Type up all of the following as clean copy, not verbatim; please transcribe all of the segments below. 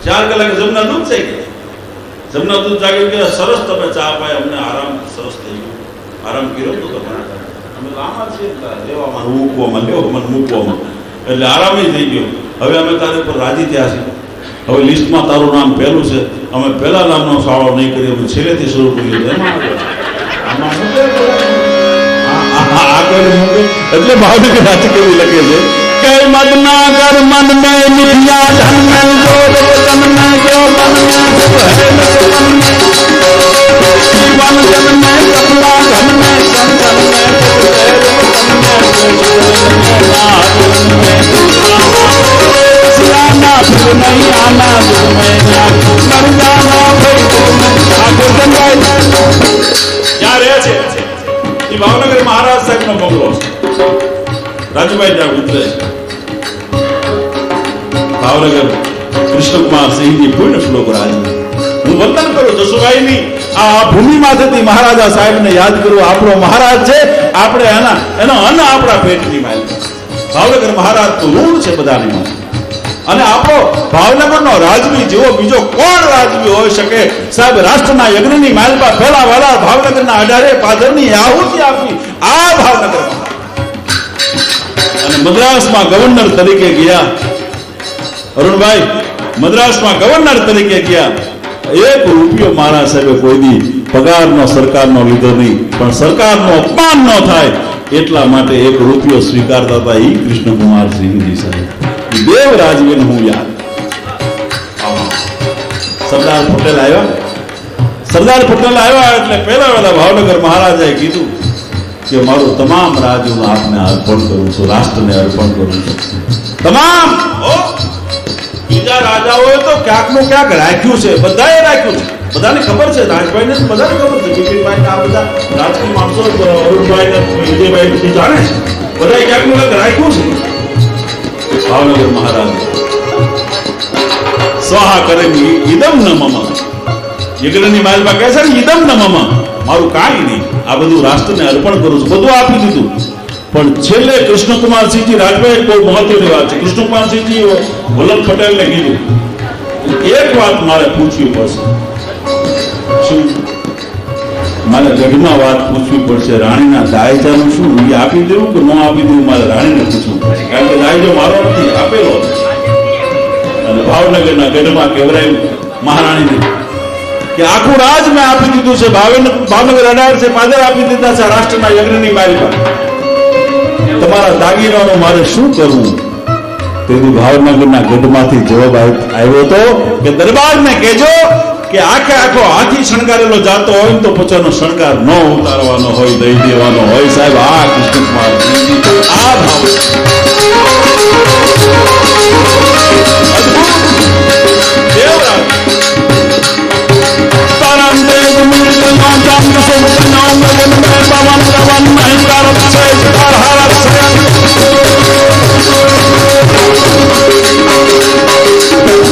4 કલાકે જમના દૂધ છે કે જમના દૂધ જાગે કે સરસ તમે ચા પાય, અમને આરામ સરસ થઈ ગયો, આરામ કર્યો તો તમારા અમે આમાં છીએ લેવામાં મૂકવામાં, લેવો મને મૂકવામાં, એટલે આરામ થઈ ગયો. હવે અમે તારી ઉપર રાજી થયા છીએ. હવે લિસ્ટમાં તારું નામ પહેલું છે. અમે પહેલા નામનો ફાળો નહીં કરીએ, અમે છેલ્લેથી શરૂ કરીએ. એટલે ભાવનગર રાજ કેવી લખે છે કે મદના કર મન મે મિથ્યા ધન મે જોર વતન મે જો મન મે જીવન જન મે કપલા ધન મે સંતન મે सियाना फिर नहीं आना दुख में मर जाना भाई क्या रहे છે એ ભાવનગર મહારાજ સાહેબ નો બંગલો રાજુભાઈ ત્યાં ઉતરે ભાવનગર કૃષ્ણકુમાર સિંહજી પૂર્ણ શ્લોક રાજ હું વંદન કરું જસુભાઈની આ ભૂમિમાંથી મહારાજા સાહેબને યાદ કરું. આપણો મહારાજ છે, આપણે એનો અન્ન આપણા પેટની માલ. ભાવનગર મહારાજ તો ઋણ છે બધાની માં. અને આપણો ભાવનગરનો રાજવી જેવો બીજો કોણ રાજવી હોઈ શકે સાહેબ? રાષ્ટ્રના યજ્ઞની માલમાં પહેલા વાળા ભાવનગરના 18 પાદરની આહુતિ આપી આ ભાવનગરમાં. અને મદ્રાસમાં ગવર્નર તરીકે ગયા અરુણભાઈ, મદ્રાસમાં ગવર્નર તરીકે ગયા. 1 રૂપિયો મારા સાહેબે કોઈ દી પગારનો સરકારનો લીધો નહીં, પણ સરકારનો અપમાન ન થાય એટલા માટે 1 રૂપિયો સ્વીકારતા હતા એ કૃષ્ણકુમાર સિંહજી સાહેબ. દેવ રાજવીને હું યાદ. સરદાર પટેલ આવ્યા એટલે પહેલા ભાવનગર મહારાજાએ કીધું કે મારું તમામ રાજ હું આપને અર્પણ કરું છું, રાષ્ટ્રને અર્પણ કરું છું. તમામ બીજા રાજાઓએ તો ક્યાંકનું ક્યાંક રાખ્યું છે, બધાએ રાખ્યું છે. બધાને ખબર છે, રાજભાઈને બધાને ખબર છે, બિપિનભાઈ આ બધા રાજકીય માણસો અરુણભાઈ વિજયભાઈ જાણે છે, બધાએ ક્યાંકનું ક્યાંક રાખ્યું છે. ભાવનગર મહારાજ સ્વાહા કરે ઇદમ ન મમ, યજ્ઞની માલમાં કહે છે ને ઇદમ ન મમ, મારું કાંઈ નહીં, આ બધું રાષ્ટ્રને અર્પણ કરું છું, બધું આપી દીધું. પણ છેલ્લે કૃષ્ણકુમારસિંહજી રાજભાઈ બહુ મહત્વની વાત છે. કૃષ્ણકુમારસિંહજી વલ્લભ પટેલને કીધું એક વાત મારે પૂછવી પડશે. શું? મારે ગઢમાં વાત પૂછવી પડશે. રાણીના દાયજાનું શું એ આપી દેવું કે ન આપી દેવું મારે રાણીને પૂછવું પડશે, કારણ કે દાયજો મારો નથી, આપેલો. અને ભાવનગરના ગઢમાં કહેવાયું મહારાણીને કે આખું રાજ મેં આપી દીધું છે, ભાવનગર 18 છે પાદર આપી દીધા છે રાષ્ટ્રના યજ્ઞની માલમાં. તમારા દાગીનાનું મારે શું કરવું? તેથી ભાવનગરના ગઢમાંથી જવાબ આવ્યો હતો કે દરબારને કહેજો કે આખો હાથી શણગારેલો જાતો હોય તો પોતાનો શણગાર ન ઉતારવાનો હોય, દઈ દેવાનો હોય. સાહેબ આ કૃષ્ણકુમાર આ ભાવ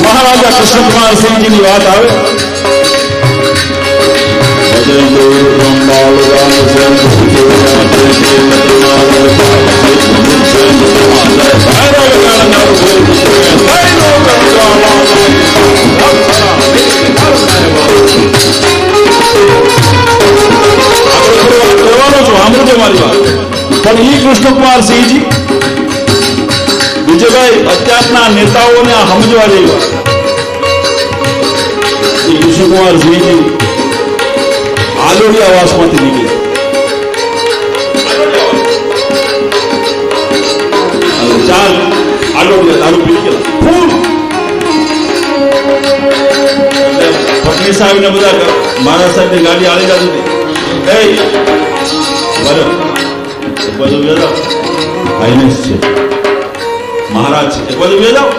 મહારાજા કૃષ્ણકુમાર સિંહજીની વાત આવે પણ એ કૃષ્ણકુમાર સિંહજી વિજયભાઈ અત્યારના નેતાઓને સમજવા જેવા. એ કૃષ્ણકુમાર સિંહજી આલોડી આવાસમાંથી નીકળ્યા. ચાર આલોડિયા દારૂ પી ગયેલા ફૂલ. પત્ની સાહેબ ને બધા મહારાજ સાહેબ ની ગાડી આલી જતી બધું વેદાવ ફાઇનેન્સ છે, મહારાજ છે, એક બાજુ વેદાવ.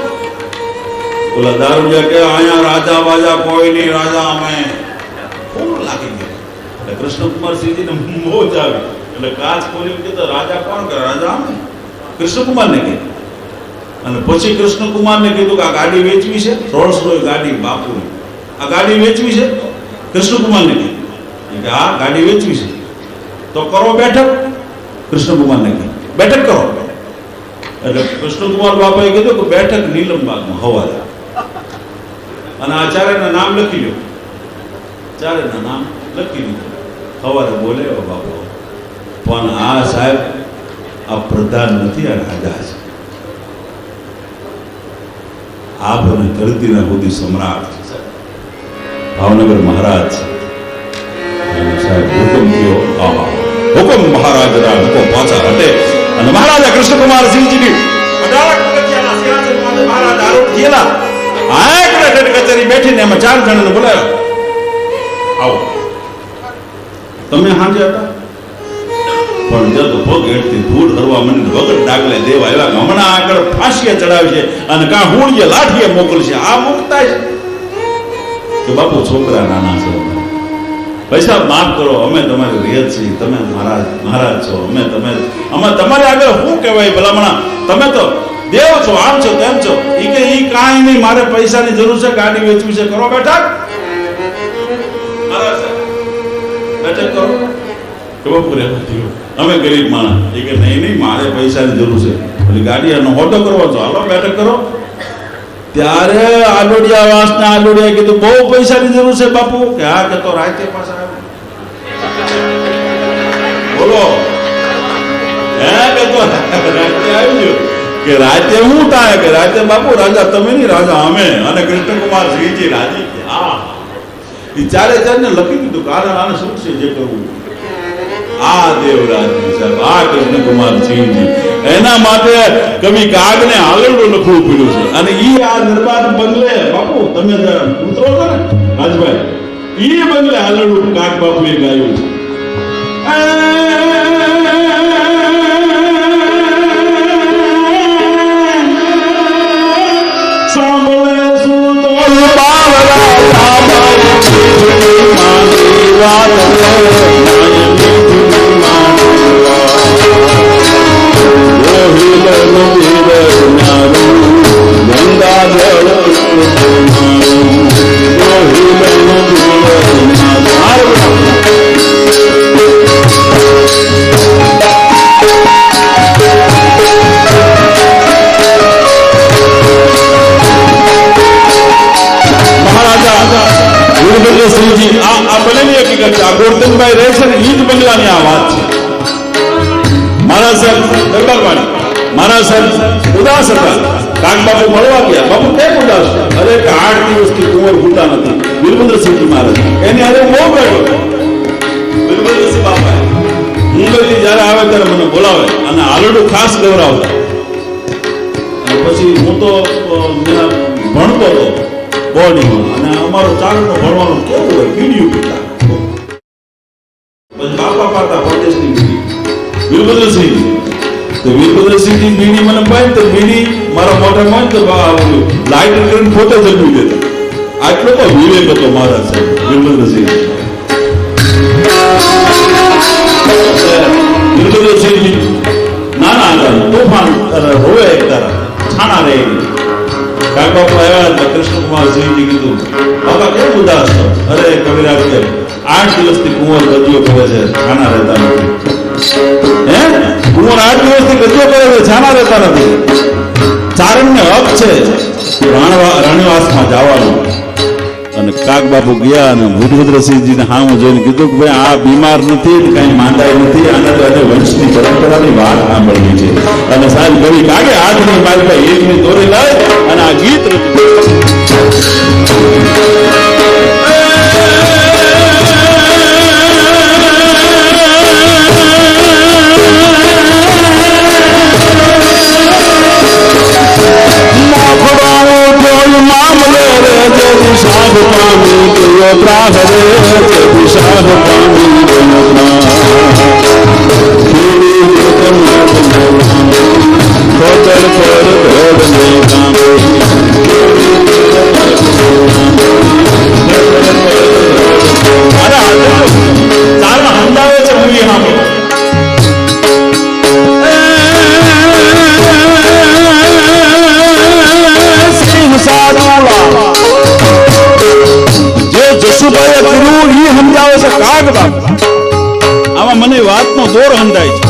ઓલા દારૂડિયા કે અહીંયા રાજા બાજા કોઈ નહીં, રાજા અમે ફૂલ લાગી ગયો. એટલે કૃષ્ણકુમાર સિંહજી ને મોજ આવી. એટલે કાચ ખોલી કે રાજા કોણ કરે? રાજા અમે કૃષ્ણકુમાર ને કીધું. અને પછી કૃષ્ણકુમાર ને કીધું કે આ ગાડી વેચવી છે, રોલ્સ રોયસ ગાડી બાપુની, આ ગાડી વેચવી છે. કૃષ્ણકુમાર ને કીધું કે આ ગાડી વેચવી છે તો કરો બેઠક. કૃષ્ણકુમાર ને કીધું બેઠક કરો. એટલે કૃષ્ણકુમાર બાપાએ કીધું કે બેઠક નીલમબાગમાં હવાલા. અને આ ચારેયના નામ લખી લો, ચારેયના નામ લખી લીધો. સવારે બોલે બાપુ, પણ આ સાહેબ આ પ્રધાન નથી, આ રાજા છે. આપ અને ધરતીના સુધી સમ્રાટ છે. ભાવનગર મહારાજ છે. અને સાહેબ હુકમ થયો, આહા હુકમ મહારાજ હુકમ પાછા હટે. અને મહારાજા કૃષ્ણકુમારસિંહજીની 18 પગથિયાના સિંહાસન પાસે મહારાજ આરૂઢ થયેલા. આ કચેરી બેઠીને એમાં 4 જણાને બોલાવ્યા. આવો, તમે હાજર હતા? પણ જતો પગ હેઠથી ધૂળ હરવા મને વગર ડાગલે દેવા આવ્યા. હમણાં આગળ ફાંસીએ ચડાવશે અને કાં હુંડીએ લાઠીએ મોકલશે. આ મુકતા છે કે બાપુ છોકરા નાના છે, પૈસા માફ કરો, અમે તમારી રેત છીએ, તમે મહારાજ છો, અમે તમારે આગળ શું કહેવાય ભલામણા, તમે તો દેવ છો, આમ છો તેમ છો. ઈ કે ઈ કાંઈ નહીં, મારે પૈસાની જરૂર છે, ગાડી વેચવી છે, કરો બેઠક. બેઠક કરો કે બાપુ રહેવા દો, અમે ગરીબ માણસ. એ કે નહીં મારે પૈસાની જરૂર છે, એટલે ગાડી એનો ઓટો કરવો છો, હાલો બેઠક કરો. ત્યારે આલોડિયા વાસના આલોડિયા કીધું બહુ પૈસાની જરૂર છે બાપુ. કે હા, કે તો રાતે પાછા આવે. બોલો, હે કે તો રાતે આવી ગયો. કે રાતે શું થાય? કે રાતે બાપુ રાજા તમે નહીં, રાજા અમે. અને કૃષ્ણકુમારસિંહજી રાજી. હા, એ 4 ને લખી દીધું કે આને શું છે જે કરવું. આ દેવરાજ સાહેબ, આ કૃષ્ણકુમારસિંહજી, એના માટે કવિ કાગને આલરડું લખવું પડ્યું છે. અને ઈ આ દરબાર બંગલે બાપુ તમે ઉતરો છો ને રાજભાઈ, ઈ બંગલે આલરડું કાગ બાપુએ ગાયું છે. સાંભળે શું તો ગોરધનભાઈ રહે છે ને ઈ જ બંગલાની આ વાત છે. મારા સાહેબ દરબારવાળી, મારા સાહેબ ઉદાસ હતા. કાગ બાપુ મળવા ગયા. બાપુ કેમ ઉદાસ? અરે 8 દિવસથી કુંવર ભૂતા નથી. વીરભદ્રસિંહજી મહારાજ એની હારે બહુ ગયો. વીરભદ્રસિંહ બાપા મુંબઈથી જયારે આવે ત્યારે મને બોલાવે અને આલરડું ખાસ ગવરાવતા. અને પછી હું તો ભણતો હતો બોર્ડિંગમાં, અને અમારું ચાલનું ભણવાનું કેવું હોય, પીડીયું પીતા. બાપા પાતા પ્રદેશની બીડી વીરભદ્રસિંહ, તો વીરભદ્રસિંહની બીડી મને પાય તો બીડી મારા મોઢામાં તો લાઈટ કરીને પોતે જન્મી દેતા. આટલો તો વિવેક હતો મારા સાહેબ વીરભદ્રસિંહ. વીરભદ્રસિંહજી નાના હતા, તોફાન હોવે એક તારા છાણા રહે. કાગબાપુ આવ્યા હતા. કૃષ્ણકુમારસિંહજી કીધું બાપા કેમ ઉદાસ છો? અરે કવિરાજ કે 8 દિવસથી કુંવર ગદ્યો કરે છે, છાના રહેતા નથી. હે કુંવર 8 દિવસથી ગદ્યો કરે છે, છાના રહેતા નથી. ચારણને હક છે રાણીવાસમાં જવાનું. અને કાગ બાપુ ગયા અને વીરભદ્રસિંહજીને હામું જોઈને કીધું કે ભાઈ આ બીમાર નથી, કઈ માંદાય નથી, આને તો એને વંશની પરંપરાની વાત સાંભળવી છે. અને સાહેબ કવિ કાગે હાથની મારી એકની દોરી લાય અને આ ગીત આમાં મને વાતનો દોર હંધાય છે.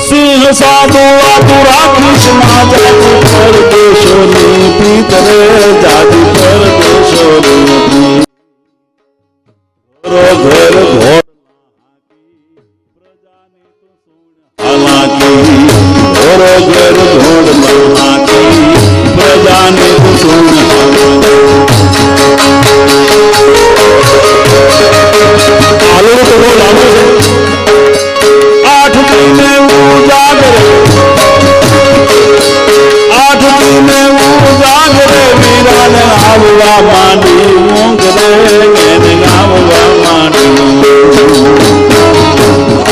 સિંહ સાધુ આતુ રાખીશ ના જાતિ પર દેશોની પીતરે જાતિ પર ગાવવા માંડ્યું ઘરે ગાવવા માંડ્યું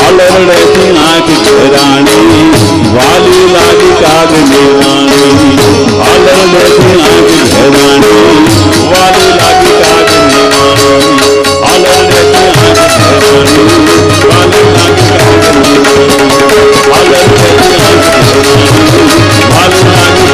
અલરડેથી આંખ ઘેરાણી વાલી લાગી કાગની વાણી અલરડેથી આંખ ઘેરાણી વાલી લાગી કાગની વાણી અલરડેથી આંખ ઘેરાણી વાલી લાગી કાગની વાણી અલરડેથી આંખ ઘેરાણી વાલી લાગી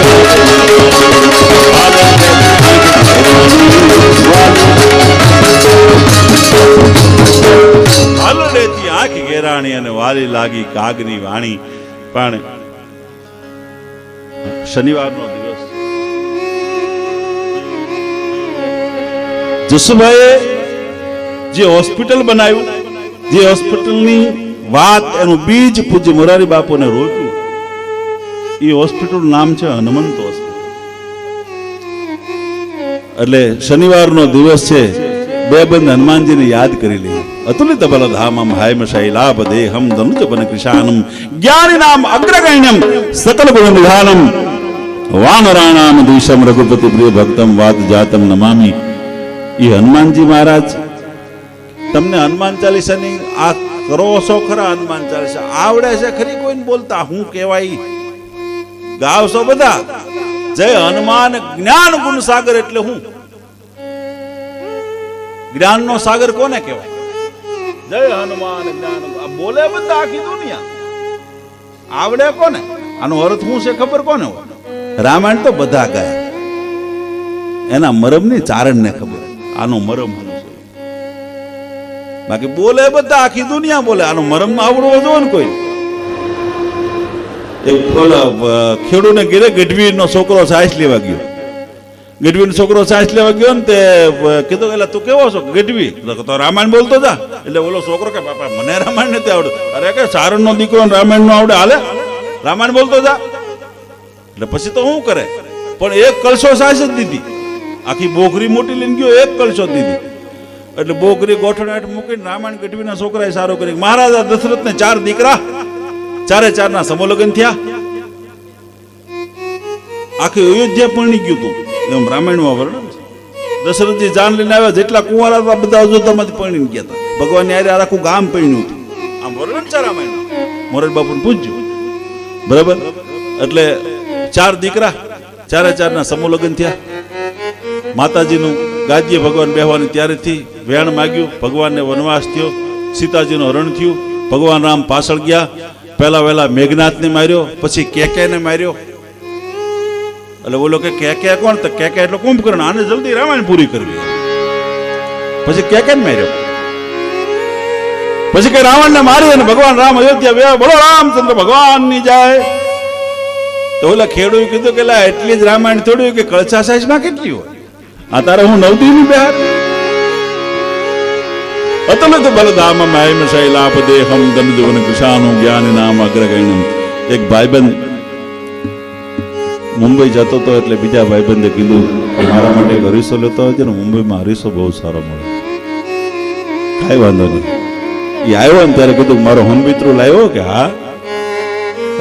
અલરડેથી આંખ ઘેરાણી અને વાલી લાગી કાગની વાણી. પણ શનિવારનો દિવસ જસુભાઈએ જે હોસ્પિટલ બનાવ્યું, જે હોસ્પિટલની વાત એનું બીજ પૂજ્ય મોરારી બાપુને રોપ્યું, એ હોસ્પિટલનું નામ છે હનુમંત હોસ્પિટલ. એટલે શનિવારનો દિવસ છે, બે બંધ હનુમાનજીને યાદ કરી લઈએ. અતુલિત બલધામમ હાયમ શૈલાભ દેહમ ધનુજ બન કૃષાનમ જ્ઞાનિનામ અગ્રગણ્યમ સકલ ગુણ નિધાનમ વાનરાણામ દ્વિષમ રઘુપતિ પ્રિય ભક્તમ વાદ જાતમ નમામી. એ હનુમાનજી મહારાજ, તમને હનુમાન ચાલીસાની આ કરો છો ખરા? હનુમાન ચાલીસા આવડે છે ખરી? કોઈને બોલતા હું કહેવાય? ગાવશો બધા? જય હનુમાન જ્ઞાન ગુણ સાગર. એટલે હું જ્ઞાનનો સાગર કોને કહેવાય? જય હનુમાન જ્ઞાન. બોલે બધા આખી દુનિયા, આવડે કોને? આનો અર્થ શું છે ખબર કોને હોય? રામાયણ તો બધા ગયા, એના મરમની ચારણને ખબર આનો મરમ શું છે. બાકી બોલે બધા આખી દુનિયા બોલે, આનો મરમ આવડવો જોઈએ ને કોઈ. એક ખેડૂને ઘેરે ગઢવીનો છોકરો સાયસ લેવા ગયો. ગઢવીનો છોકરો સાયન્સ લેવા ગયો ને તે કીધું એટલે તું કેવો છો? ગઢવી. તો રામાયણ બોલતો જા. એટલે ઓલો છોકરો કે બાપા મને રામાયણ નથી આવડતું. અરે કે સારણનો દીકરો રામાયણ નો આવડે? હાલે રામાયણ બોલતો જા. એટલે પછી તો શું કરે? પણ એક કળશો સાયન્સ જ દીધી, આખી બોકરી મોટી લઈને ગયો, એક કળશો દીધી. એટલે બોકરી ગોઠણ મૂકીને રામાયણ ગઢવીના છોકરાએ સારો કરી. મહારાજા દશરથને 4 દીકરા, 4 સમૂહ લગ્ન થયા. આખી અયોધ્યા પરણી ગયું હતું, એમ રામાયણમાં વર્ણન છે. દશરથજી જાન લઈને આવ્યા, જેટલા કુંવારા હતા બધા અયોધ્યામાંથી પરણીને ગયા હતા. ભગવાન યારે આખું ગામ પરણ્યું હતું. આમ વર્ણન છે રામાયણ. મોરારી બાપુને પૂછ્યું, બરાબર? એટલે 4 દીકરા, 4 સમૂહ લગ્ન થયા. માતાજીનું ગાદીએ ભગવાન બેહવાની ત્યારેથી વેણ માગ્યું. ભગવાનને વનવાસ થયો, સીતાજીનું હરણ થયું. ભગવાન રામ પાછળ ગયા. પહેલા વહેલા મેઘનાથને માર્યો, પછી કેકેને માર્યો. એટલે બોલો કે કે કોણ? તો કે એટલે કુંભકર્ણ. આને જલ્દી રામાયણ પૂરી કરવી. પછી કેકેને માર્યો. પછી કે રાવણને મારી અને ભગવાન રામ અયોધ્યા વ્યા. બોલો રામચંદ્ર ભગવાનની જાય. તો ઓલા ખેડૂએ કીધું કે એટલી જ રામાયણ થોડું કે કળશા સાઈઝમાં કેટલી હોય? આ તારે હું નવદીની બહાર અતુલિત બલધામમ હાયમ શૈલાભ દેહમ ધનુજ બન કૃષાનમ જ્ઞાનિનામ અગ્રગણ્યમ. એક ભાઈબંધ મુંબઈ જતો હતો, એટલે બીજા ભાઈબંધે કીધું કે મારા માટે એક હરીસો લેતો હોય છે ને, મુંબઈમાં હરીસો બહુ સારો મળે. કાંઈ વાંધો નહીં. એ આવ્યો ને ત્યારે કીધું મારો હોમમિત્ર લાવ્યો કે હા.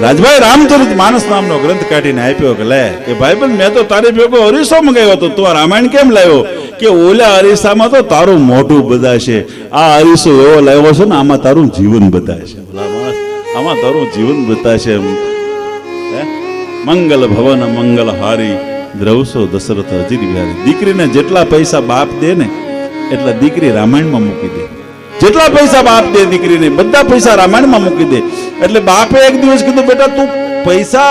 રાજભાઈ રામચરિત માનસ નામનો ગ્રંથ કાઢીને આપ્યો કે લે કે ભાઈબંધ મેં તો તારી ભેગો હરીસો મંગાવ્યો હતો, તું આ રામાયણ કેમ લાવ્યો? કે ઓલા અરીસામાં તો તારું મોઢું બધાશે, આ અરીસો એવો લાવ્યો છે ને આમાં તારું જીવન બતાશે. આમાં તારું જીવન બતાશે. મંગલ ભવન મંગલ હારી દ્રવસો દશરથ અજીર બિહારી. દીકરીને જેટલા પૈસા બાપ દે ને એટલા દીકરી રામાયણમાં મૂકી દે. જેટલા પૈસા બાપ દે દીકરીને બધા પૈસા રામાયણમાં મૂકી દે. એટલે બાપે એક દિવસ કીધું બેટા તું પૈસા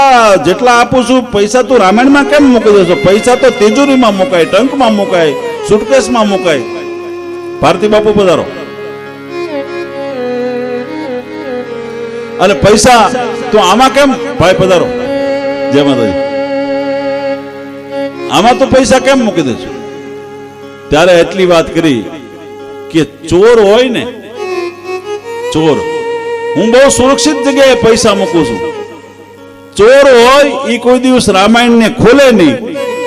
જેટલા આપું છું પૈસા તું રામાયણમાં કેમ મૂકી દેશો? પૈસા તો તિજોરીમાં મુકાય, ટંકમાં મુકાય, સુટકેસમાં મુકાય. ભારતી બાપુ પધારો. અને પૈસા તો આમાં કેમ? ભાઈ પધારો. જય માતાજી. આમાં તો પૈસા કેમ મૂકી દેશો? ત્યારે એટલી વાત કરી કે ચોર હોય ને, ચોર, હું બહુ સુરક્ષિત જગ્યાએ પૈસા મૂકું છું. ચોર હોય એ કોઈ દિવસ રામાયણ ને ખોલે નહીં,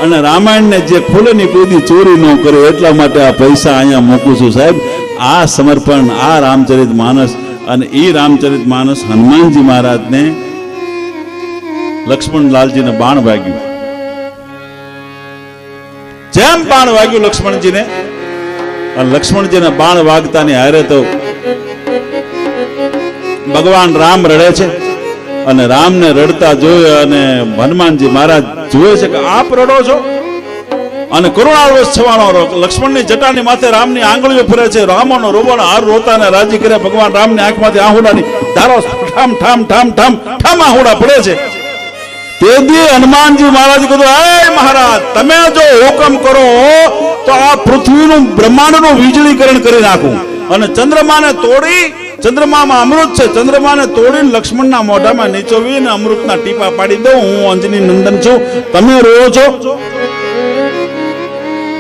અને રામાયણ ને જે ખોલે નહીં કોઈ દી ચોરી ન કરે. એટલા માટે આ પૈસા અહીંયા મૂકું છું સાહેબ. આ સમર્પણ, આ રામચરિત માનસ. અને એ રામચરિત માનસ હનુમાનજી મહારાજને લક્ષ્મણલાલજીને બાણ વાગ્યું. જેમ બાણ વાગ્યું લક્ષ્મણજીને, અને લક્ષ્મણજીને બાણ વાગતાની હારે તો ભગવાન રામ રડે છે, અને રામને રડતા જોઈ અને હનુમાનજી મહારાજ જુએ છે કે આપ રડો છો, અને કરુણાવશ છવાણો લક્ષ્મણની જટાની માથે રામની આંગળીઓ ફરે છે. રામનો રોવાનો હાર રોતાને રાજી કરે. ભગવાન રામની આંખમાંથી આહુડાની ધારો ઠામ ઠામ ઠામ ઠામ ઠામ આહુડા પડે છે. તેથી હનુમાનજી મહારાજ કીધું, હે મહારાજ, તમે જો હુકમ કરો તો આ પૃથ્વીનું બ્રહ્માંડનું વીજળીકરણ કરી નાખું, અને ચંદ્રમાને તોડી, ચંદ્રમામાં અમૃત છે, ચંદ્રમાને તોડીને લક્ષ્મણના મોઢામાં નીચોવીને અમૃતના ટીપા પાડી દઉં. હું અંજની નંદન છું, તમે રોવો છો.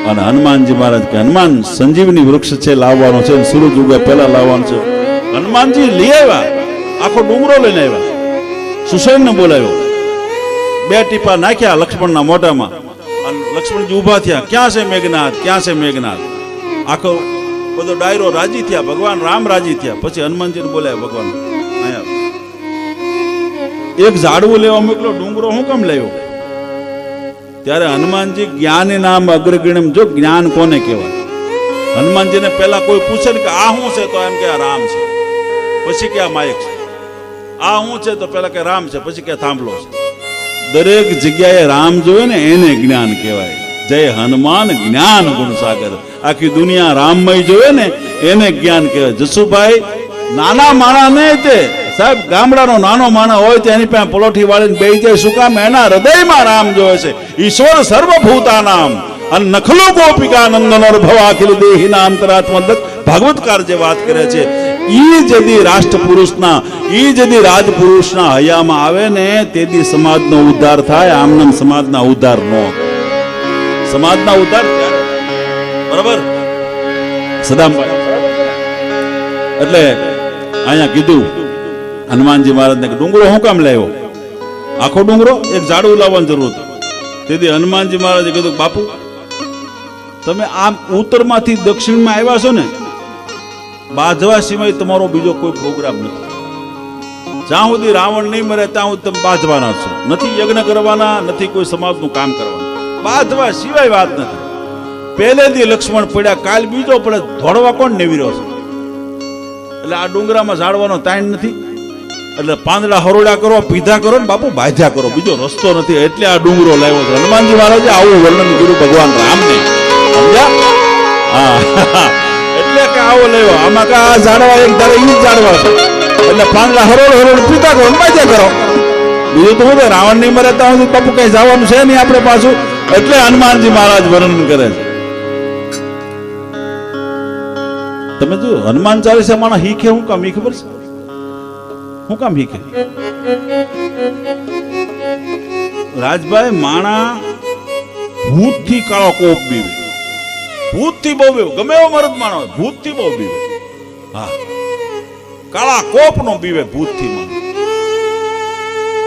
અને હનુમાનજી મહારાજ કે હનુમાન સંજીવની વૃક્ષ છે, લાવવાનો છે, સૂરજ ઉગે પહેલા લાવવાનો છે. હનુમાનજી લઈ આવ્યા, આખો ડુંગરો લઈને આવ્યા. સુસૈનને બોલાવ્યો, 2 ટીપા નાખ્યા લક્ષ્મણના મોઢામાં, અને લક્ષ્મણજી ઊભા થયા. ક્યાં છે મેઘનાથ, ક્યાં છે મેઘનાથ? આખો બધો ડાયરો રાજી થયા, ભગવાન રામ રાજી થયા. પછી હનુમાનજીને બોલાવ્યા, ભગવાન અહીંયા એક ઝાડવું લેવા મોકલો, ડુંગરો હું કેમ લેવો? ત્યારે હનુમાનજી જ્ઞાની નામ અગ્રગણ્યમ. જો જ્ઞાન કોને કહેવાય? હનુમાનજીને પહેલા કોઈ પૂછે ને કે આ શું છે, તો એમ કે આ રામ છે, પછી કે આ માયક છે. આ શું છે તો પહેલા કે રામ છે, પછી કે થાંભલો છે. દરેક જગ્યાએ રામ જોવે ને એને જ્ઞાન કહેવાય. જય હનુમાન જ્ઞાન ગુણ સાગર. આખી દુનિયા રામમય જોવે ને એને જ્ઞાન કહેવાય. જસુભાઈ નાના માણા નહીં તે સાહેબ, ગામડાનો નાનો માણસ હોય તો એની પાસે પલોઠી વાળીને બેસી જાય. શું કામ? એના હૃદયમાં રામ જોવે છે. ઈશ્વર સર્વભૂતા નામ અને નખલો ગોપિકા નંદનો ભવાખિલ દેહીના અંતરાત્મા. ભાગવતકાર જે વાત કરે છે, ઈ જદી રાષ્ટ્ર પુરુષના, ઈ જદી રાજપુરુષના હયામાં આવે ને તેથી સમાજનો ઉદ્ધાર થાય. આમનામ સમાજના ઉદ્ધાર નો, સમાજના ઉદ્ધાર બરાબર. સદામભાઈ એટલે અહીંયા કીધું હનુમાનજી મહારાજને કે ડુંગરો હું કામ લાવ્યો? આખો ડુંગરો, એક ઝાડવું લાવવાની જરૂર હતી. તેથી હનુમાનજી મહારાજે કીધું, બાપુ તમે આમ ઉત્તરમાંથી દક્ષિણમાં આવ્યા છો ને, બાંધવા સિવાય તમારો બીજો કોઈ પ્રોગ્રામ નથી. જ્યાં સુધી રાવણ નહીં મરે ત્યાં સુધી તમે બાંધવાના છો. નથી યજ્ઞ કરવાના, નથી કોઈ સમાજનું કામ કરવાનું. બાંધવા સિવાય વાત નથી. પહેલેથી લક્ષ્મણ પડ્યા, કાલ બીજો પડે, ધોળવા કોણ નેવી રહ્યો છે? એટલે આ ડુંગરામાં ઝાડવાનો ટાઈમ નથી. એટલે પાંદડા હરોડા કરો, પીધા કરો ને બાપુ બાંધ્યા કરો, બીજો રસ્તો નથી. એટલે આ ડુંગરો લાવ્યો છે. હનુમાનજી મહારાજે આવું વર્ણન કર્યું ભગવાન રામને, સમજ્યા? હા, એટલે કે આવો લેવો. આમાં કા આ ઝાડવા એક ધારે ઈ ઝાડવા છે, એટલે પાંદડા હરોડ પીધા કરો, બાંધ્યા કરો. બીજું તો હું રાવણ નહીં મરે ત્યાં સુધી બાપુ કઈ જવાનું છે નહીં આપણે પાછું. એટલે હનુમાનજી મહારાજ વર્ણન કરે છે. તમે જો હનુમાન ચાલીસા માણસ હીખે હું કામ? ઈ ખબર છે હું કામ હીખે? રાજભાઈ માણા ભૂત થી કાળો કોપ બીવે, ભૂત થી બહુ બીવે. ગમે એવો મરદ માણો હોય, ભૂત થી બહુ બીવે. હા, કાળા કોપ નો બીવે ભૂત થી માણો,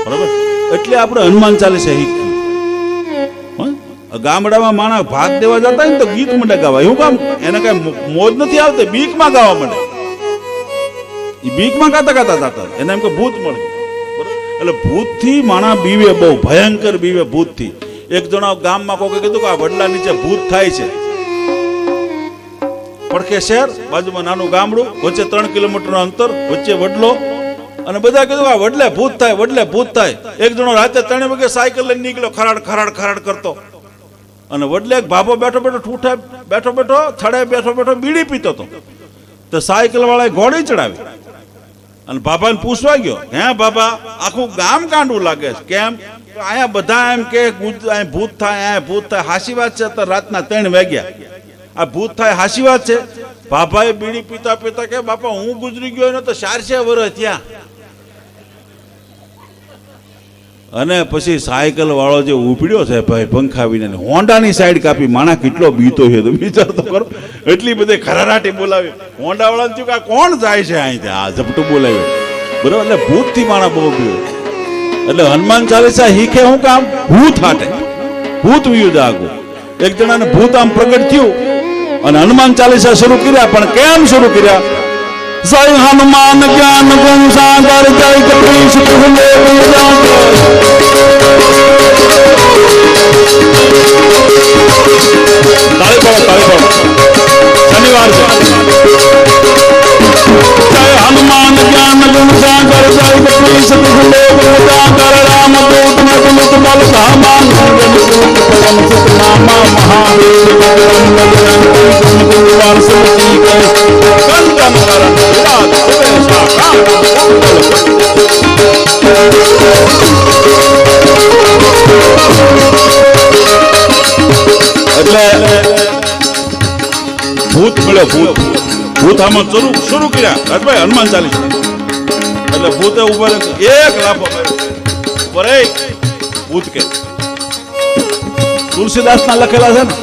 બરાબર. એટલે આપણે હનુમાન ચાલીસા હીખી. ગામડામાં માણસ ભાગ દેવા જતા હોય ને તો ગીત મંડે ગાવા. એવું કામ? એને કઈ મોજ નથી આવતી, બીકમાં ગાવા માંડે. એ બીકમાં ગાતા ગાતા જતા, એને એમ કે ભૂત મળે. એટલે ભૂત થી માણા બીવે, બહુ ભયંકર બીવે ભૂત થી. એક જણા ગામમાં કોઈ કીધું કે આ વડલા નીચે ભૂત થાય છે. પડખે શહેર, બાજુમાં નાનું ગામડું, વચ્ચે 3 કિલોમીટરનું અંતર, વચ્ચે વડલો, અને બધા કીધું આ વડલે ભૂત થાય, વડલે ભૂત થાય. એક જણો રાતે 3 વાગે સાયકલ લઈને નીકળ્યો, ખરાડ ખરાડ ખરાડ કરતો. અને વડલે એક ભાભો બેઠો બેઠો ઠૂઠે બેઠો બેઠો થડે બેઠો બેઠો બીડી પીતો હતો. તો સાયકલ વાળાએ ઘોડી ચડાવી અને ભાભાને પૂછવા ગયો, હે બાબા આખું ગામ કાંડું લાગે છે, કેમ? અહીંયા બધા એમ કે ભૂત થાય, અહીંયા ભૂત થાય. હાસી વાત છે? તો રાતના 3 વાગ્યા આ ભૂત થાય, હાસી વાત છે? ભાભાએ બીડી પીતા પીતા કે બાપા હું ગુજરી ગયો ને તો 400 વર્ષ થયા. અને પછી સાયકલ વાળો જે ઉપડ્યો છે ભાઈ પંખાવીને હોન્ડાની સાઈડ કાપી. માણા કેટલો બીતો છે તો વિચાર તો કરો. એટલી બધી ખરારાટી બોલાવી. હોન્ડા વાળા થયું કે કોણ જાય છે અહીંથી? આ ઝપટું બોલાવ્યો, બરોબર. એટલે ભૂત થી માણા બહુ બીવે. એટલે હનુમાન ચાલીસા હીખે હું કામ? ભૂત હાટે, ભૂત વિયું જાગું. એક જણાને ભૂત આમ પ્રગટ થયું અને હનુમાન ચાલીસા શરૂ કર્યા. પણ કેમ શરૂ કર્યા? જય હનુમાન જ્ઞાન ગુણ સાગર, જય કપીશ તુમ ભૂત મળ્યો ભૂત ભૂત આમાં શરૂ કર્યા રાજભાઈ હનુમાન ચાલીસા એટલે ભૂતે ઉપર એક લાફો ઉપર ભૂત કે તુલસીદાસ ના લખેલા છે ને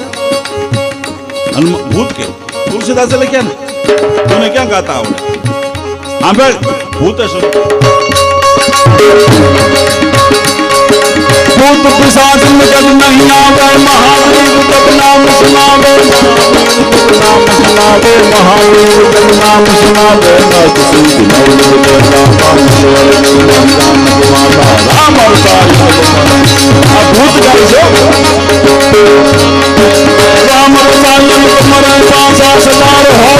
ભૂત કે તુલસીદાસે લખ્યા ને તને ક્યાં ગાતા આવડે સાંભળ ભૂતે શરૂ भूत पिशाच निकट नहीं आवे महावीर जब नाम सुनावे नाम सुनावे महावीर जब नाम सुनावे नत सिंह राम अवतार भूत गाय राम अवतार मरे पासा सदार हो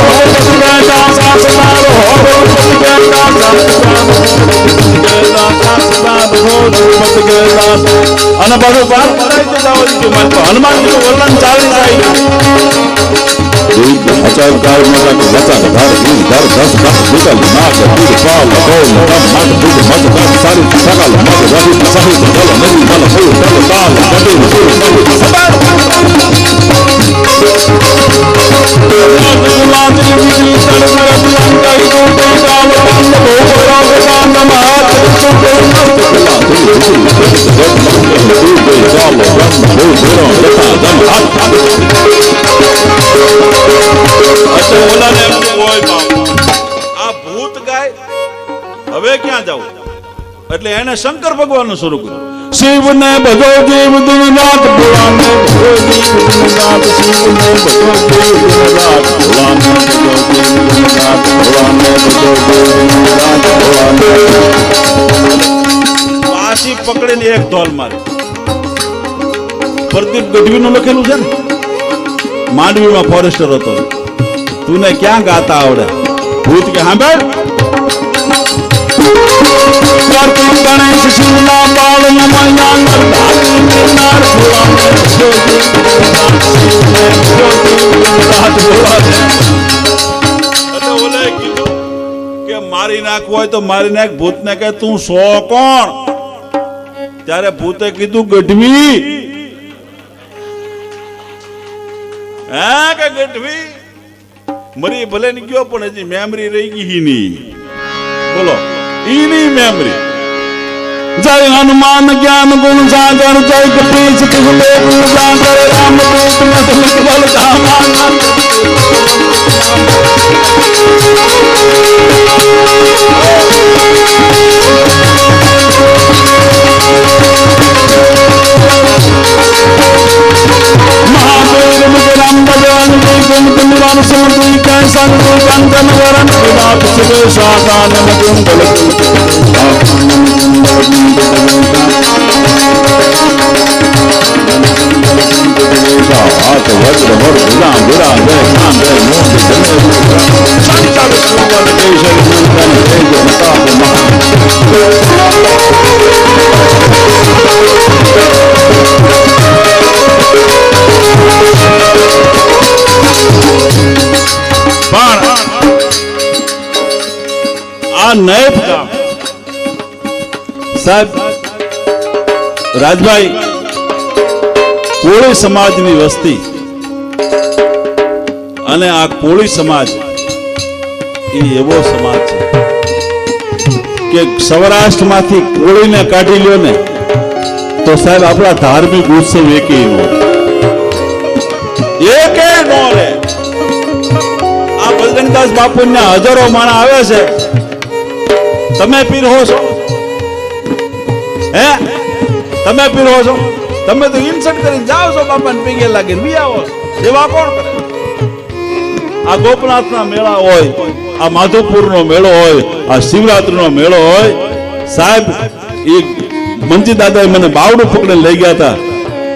અને બધું વાત કરાવી જાવ હનુમાનજી નું વર્ણન ચાલી જાય હજાર ગાય મોટા બચા ધાર વીર ધાર 10 10 નિકલ નાગ તીર પાલ ગોલ રમ મત દુગ મત દસ સારી સકલ મત રવિ સહિત દલ નદી દલ ફૂલ દલ તાલ કદી સુર સબર હવે ક્યાં જવું એટલે એને શંકર ભગવાન નું શરૂ કર્યું શિવ ને ભજો દેવ દિન રાત ભોળાને ભજો દેવ દિન રાત શિવ ને ભજો દેવ દિન રાત ભોળાને ભજો દેવ દિન રાત ભોળાને ભજો દેવ દિન રાત ભોળાને પાછી પકડીને એક ધોલ મારી પ્રદીપ ગઢવી નું લખેલું છે ને માંડવીમાં ફોરેસ્ટર હતો તુને ક્યાં ગાતા આવડે ભૂત કે સાંભળ કાર્તિક ગણેશ શિવના બાળ નમયા નરદાસી નાર ભોળાને જ્યોતિ રાત ભોળાને એટલે ઓલે કીધું કે મારી નાખવું હોય તો મારી નાખ ભૂતને કે તું સો કોણ ત્યારે ભૂતે કીધું ગઢવી હા કે ગઢવી મરી ભલે ની ગયો પણ હજી મેમરી રહી ગઈ ની બોલો ઈની મેમરી જય હનુમાન જ્ઞાન ગુણ સાગર જય કપીશ તિગલે ગુણ સાગર રામ દૂત મત બલ ધામા महावीर मुझे राम भगवान जी गुण गुणवान समुद्री कैसन कंचन वरण विराट शिवे शाकानन कुंडल हाथ वज्र भर भुजा गिरा जय खान जय मोह संता विष्णुवर केशर नंदन तेज प्रताप महान નયપ ગામ સાહેબ રાજભાઈ કોળી સમાજની વસ્તી અને આ કોળી સમાજ એ એવો સમાજ છે કે સૌરાષ્ટ્રમાંથી કોળીને કાઢી લ્યો ને તો સાહેબ આપણા ધાર્મિક ઉત્સવ એકેય નો રે આ બજરંગદાસ બાપુના હજારો માણસ આવે છે તમે પીર હો છો હે તમે પીર હો છો તમે તો ઇન્સલ્ટ કરીને જાઓ છો બાપાને પીગે લાગીને બી આવો સેવા કોણ કરે આ ગોપનાથના મેળા હોય આ માધવપુરનો મેળો હોય આ શિવરાત્રીનો મેળો હોય સાહેબ એ મંજી દાદાએ મને બાવડું પકડીને લઈ ગયા હતા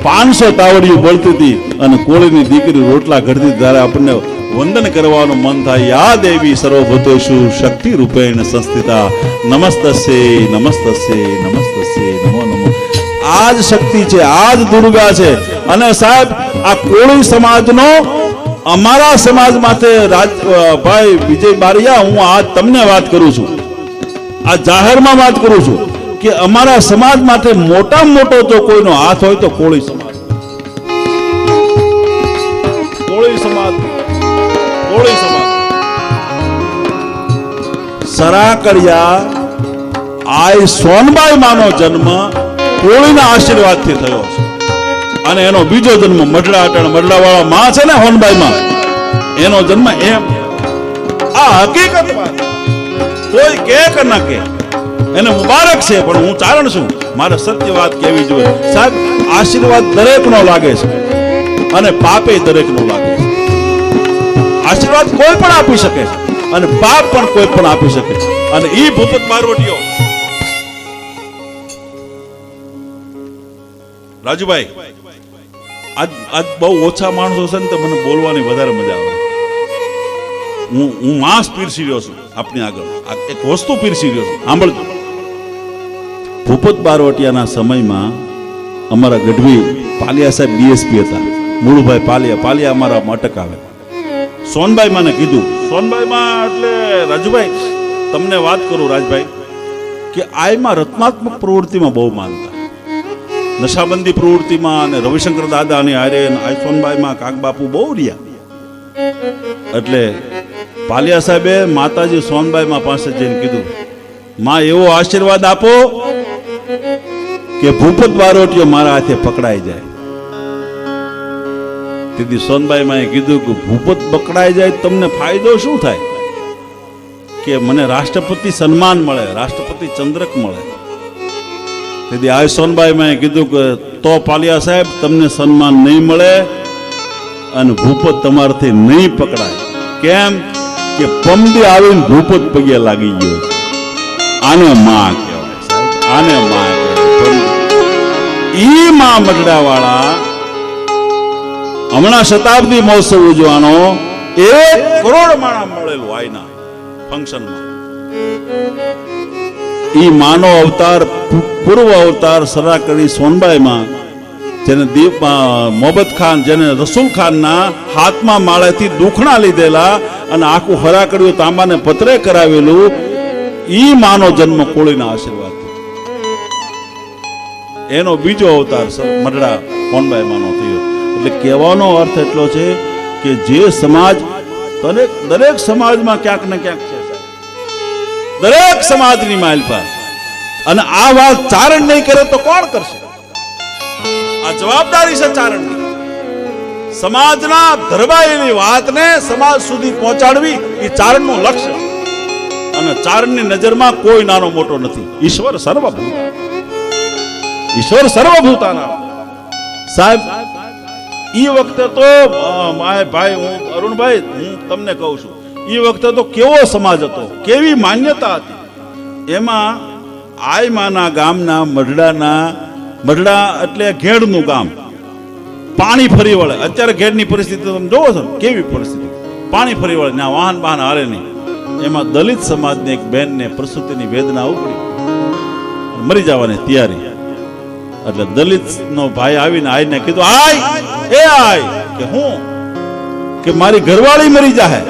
500 તાવડીઓ બળતી હતી અને કોળીની દીકરી રોટલા ઘડતી ત્યારે આપણને વંદન કરવાનું મન થાય યા દેવી સર્વભૂતેષુ શક્તિ રૂપેણ સંસ્થિતા નમસ્તસ્ય નમસ્તસ્ય નમસ્તસ્ય નમો નમો આ જ શક્તિ છે, આ જ દુર્ગા છે. અને સાહેબ આ કોળી સમાજનો અમારા સમાજ માટે ભાઈ વિજય બારિયા, હું આ તમને વાત કરું છું, આ જાહેરમાં વાત કરું છું કે અમારા સમાજ માટે મોટામાં મોટો જો કોઈનો હાથ હોય તો કોળી સમાજ. કોળી સમાજ, કોળી સમાજ. સરાકરિયા આ સોનબાઈ માનો જન્મ કોળીના આશીર્વાદથી થયો છે. અને એનો બીજો જન્મ મઢડા વાળા માં છે ને હોનબાઈ માં, એનો જન્મ એમ. આ હકીકત વાત, કોઈ કે ન કે એને મુબારક છે, પણ હું ચારણ છું, મારે સત્ય વાત કહેવી જોઈએ. સાહેબ આશીર્વાદ દરેકનો લાગે છે અને પાપે દરેકનો લાગે છે. આશીર્વાદ કોઈ પણ આપી શકે છે અને પાપ પણ કોઈ પણ આપી શકે છે. અને ઈ ભૂપત બારવટીયો રાજુભાઈ, આજ બહુ ઓછા માણસો છે ને તો મને બોલવાની વધારે મજા આવે. હું માંસ પીરસી રહ્યો છું આપની આગળ, એક વસ્તુ પીરસી રહ્યો છું, સાંભળજો. ભૂપત બારવટિયાના સમયમાં અમારા ગઢવી પાલિયા સાહેબ ડીએસપી હતા, મૂળભાઈ પાલિયા અમારા મટક આવે. સોનબાઈ મને કીધું, સોનબાઈ માં એટલે રાજુભાઈ તમને વાત કરું રાજભાઈ, કે આયમાં રત્નાત્મક પ્રવૃત્તિમાં બહુ માનતા, નશાબંધી પ્રવૃત્તિમાં અને રવિશંકર દાદાની હારે સોનબાઈમાં કાકબાપુ બહુ રહ્યા. એટલે પાલિયા સાહેબે માતાજી સોનબાઈમાં પાસે જઈને કીધું, માં એવો આશીર્વાદ આપો કે ભૂપત બારોટીઓ મારા હાથે પકડાઈ જાય. તેથી સોનબાઈ માં કીધું કે ભૂપત પકડાઈ જાય તમને ફાયદો શું થાય? કે મને રાષ્ટ્રપતિ સન્માન મળે, રાષ્ટ્રપતિ ચંદ્રક મળે. તેથી આ સોનબાઈ માં કીધું કે તો પાલિયા સાહેબ તમને સન્માન નહીં મળે અને ભૂપત તમારાથી નહીં પકડાય. કેમ કે પમદી આવીને ભૂપત પગે લાગી ગયો. આને માં કહેવાય સાહેબ, આને માં કહેવાય. ઈ માં મઢડા વાળા હમણાં શતાબ્દી મહોત્સવ ઉજવાનો 1 કરોડ માણા મળેલું આયના ફંક્શનમાં. ઈ માનો અવતાર, પૂર્વ અવતાર સરાકરી સોનબાઈમાં, જેને મોહબ્બત ખાન, જેને રસૂલ ખાનના હાથમાં માળેથી દુખણા લીધેલા અને આખું હરાકડ્યું તાંબાને પતરે કરાવેલું, ઈ માનો જન્મ કોળીના આશીર્વાદ. એનો બીજો અવતાર મઢડા સોનબાઈ માનો થયો. એટલે કહેવાનો અર્થ એટલો છે કે જે સમાજ, દરેક સમાજમાં ક્યાંક ને ક્યાંક છે, દરેક સમાજની માલપા. અને આ વાત ચારણ નહીં કરે તો કોણ કરશે? આ જવાબદારી છે ચારણની. સમાજના ધરબાયેલી વાતને સમાજ સુધી પહોંચાડવી એ ચારણનું લક્ષ્ય. અને ચારણની નજરમાં કોઈ નાનો મોટો નથી. ઈશ્વર સર્વભૂત, ઈશ્વર સર્વભૂતાના. સાહેબ ઈ વખતે તો ભાઈ, હું અરુણભાઈ, હું તમને કહું છું, ઈ વખતે તો કેવો સમાજ હતો, કેવી માન્યતા હતી. એમાં આયમાના ગામના મઢડા એટલે ઘેડનું ગામ, પાણી ફરી વળે. અત્યારે ઘેડની પરિસ્થિતિ તમે જોવો છો કેવી પરિસ્થિતિ, પાણી ફરી વળે, ના વાહન હાલે નહીં. એમાં દલિત સમાજની એક બેનને પ્રસૂતિની વેદના ઉપડી, મરી જવાની તૈયારી. એટલે દલિત નો ભાઈ આવીને આઈને કીધું, આય કે હું કે મારી ઘરવાળી મરી જાહે.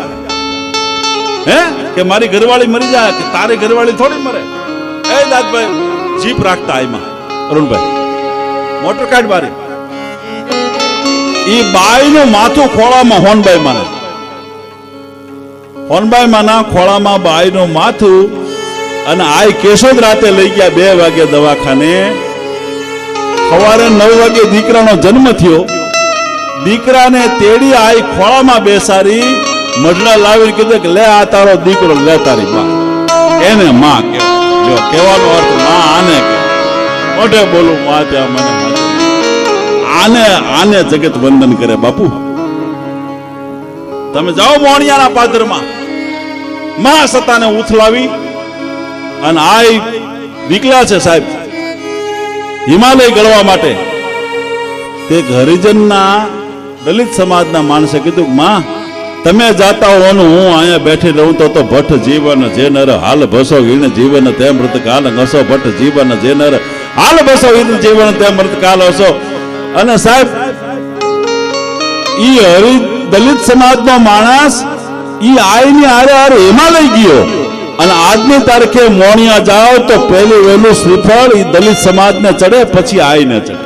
હે કે મારી ઘરવાળી મરી જાય, કે તારી ઘરવાળી થોડી મરે. એ દાદભાઈ જીપ રાખતા આયમાં અરુણભાઈ, મોટર કાર્ડ બારી, ઈ બાઈનું માથું ખોળામાં હોનબાઈ માને, હોનબાઈ માના ખોળામાં બાઈનું માથું. અને આય કેશોદ રાતે લઈ ગયા 2 વાગે દવાખાને. સવારે 9 વાગે દીકરાનો જન્મ થયો. દીકરાને તેડી આય ખોળામાં બેસાડી મઢડા લાવીને કીધું કે લે આ તારો દીકરો, લે તારી માં. એને માં કહેવાય. જો કહેવાનો અર્થ માં આને કહેવાય. મોઢે બોલું માં ત્યાં મને આને જગત વંદન કરે. બાપુ તમે જાઓ મોણિયાના પાદરમાં, માં સતાને ઉથલાવી અને આય દીકલા છે સાહેબ હિમાલય ગળવા માટે. તે હરિજનના દલિત સમાજના માણસે કીધું, માં તમે જાતા હો હું અહીંયા બેઠી રહું તો ભટ્ટ જીવન જે નર હાલ ભસો હીણ જીવન તેમ મૃત કાલ ઘસો ભટ્ટ જીવન જે નર હાલ બસો ઈદ જીવન તે મૃતકાલ હશો. અને સાહેબ ઈ હરી દલિત સમાજનો માણસ ઈ આઈની હારે હારે એમાં લઈ ગયો. અને આજની તારીખે મોણિયા જાઓ તો પહેલું વહેલું શ્રીફળ ઈ દલિત સમાજને ચડે, પછી આઈને ચડે.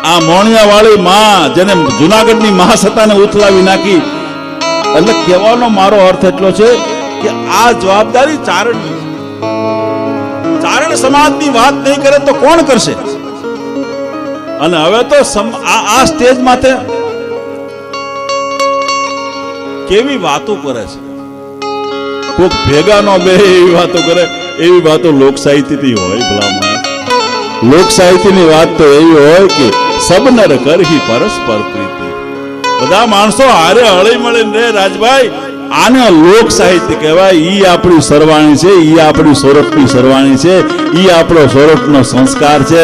આ મોણિયા વાળી માં જેને જુનાગઢની મહાસત્તાને ઉથલાવી નાખી, એટલે કહેવાનો મારો અર્થ એટલો છે કે આ જવાબદારી ચારણ સમાજની વાત નહીં કરે તો કોણ કરશે? અને હવે તો આ સ્ટેજ માથે કેવી વાતો કરે છે, કોક ભેગા નો બે એવી વાતો કરે. એવી વાતો લોક સાહિત્યથી હોય ભલામણ. લોક સાહિત્યની વાત તો એવી હોય કે સબનર કરહી પરસ્પર પ્રીતિ. બધા માણસો હારે હળી મળીને રે રાજભાઈ. આને લોક સાહિત્ય કહેવાય. ઈ આપણી સરવાણી છે, ઈ આપણી સોરઠની સરવાણી છે, ઈ આપણો સોરઠનો સંસ્કાર છે.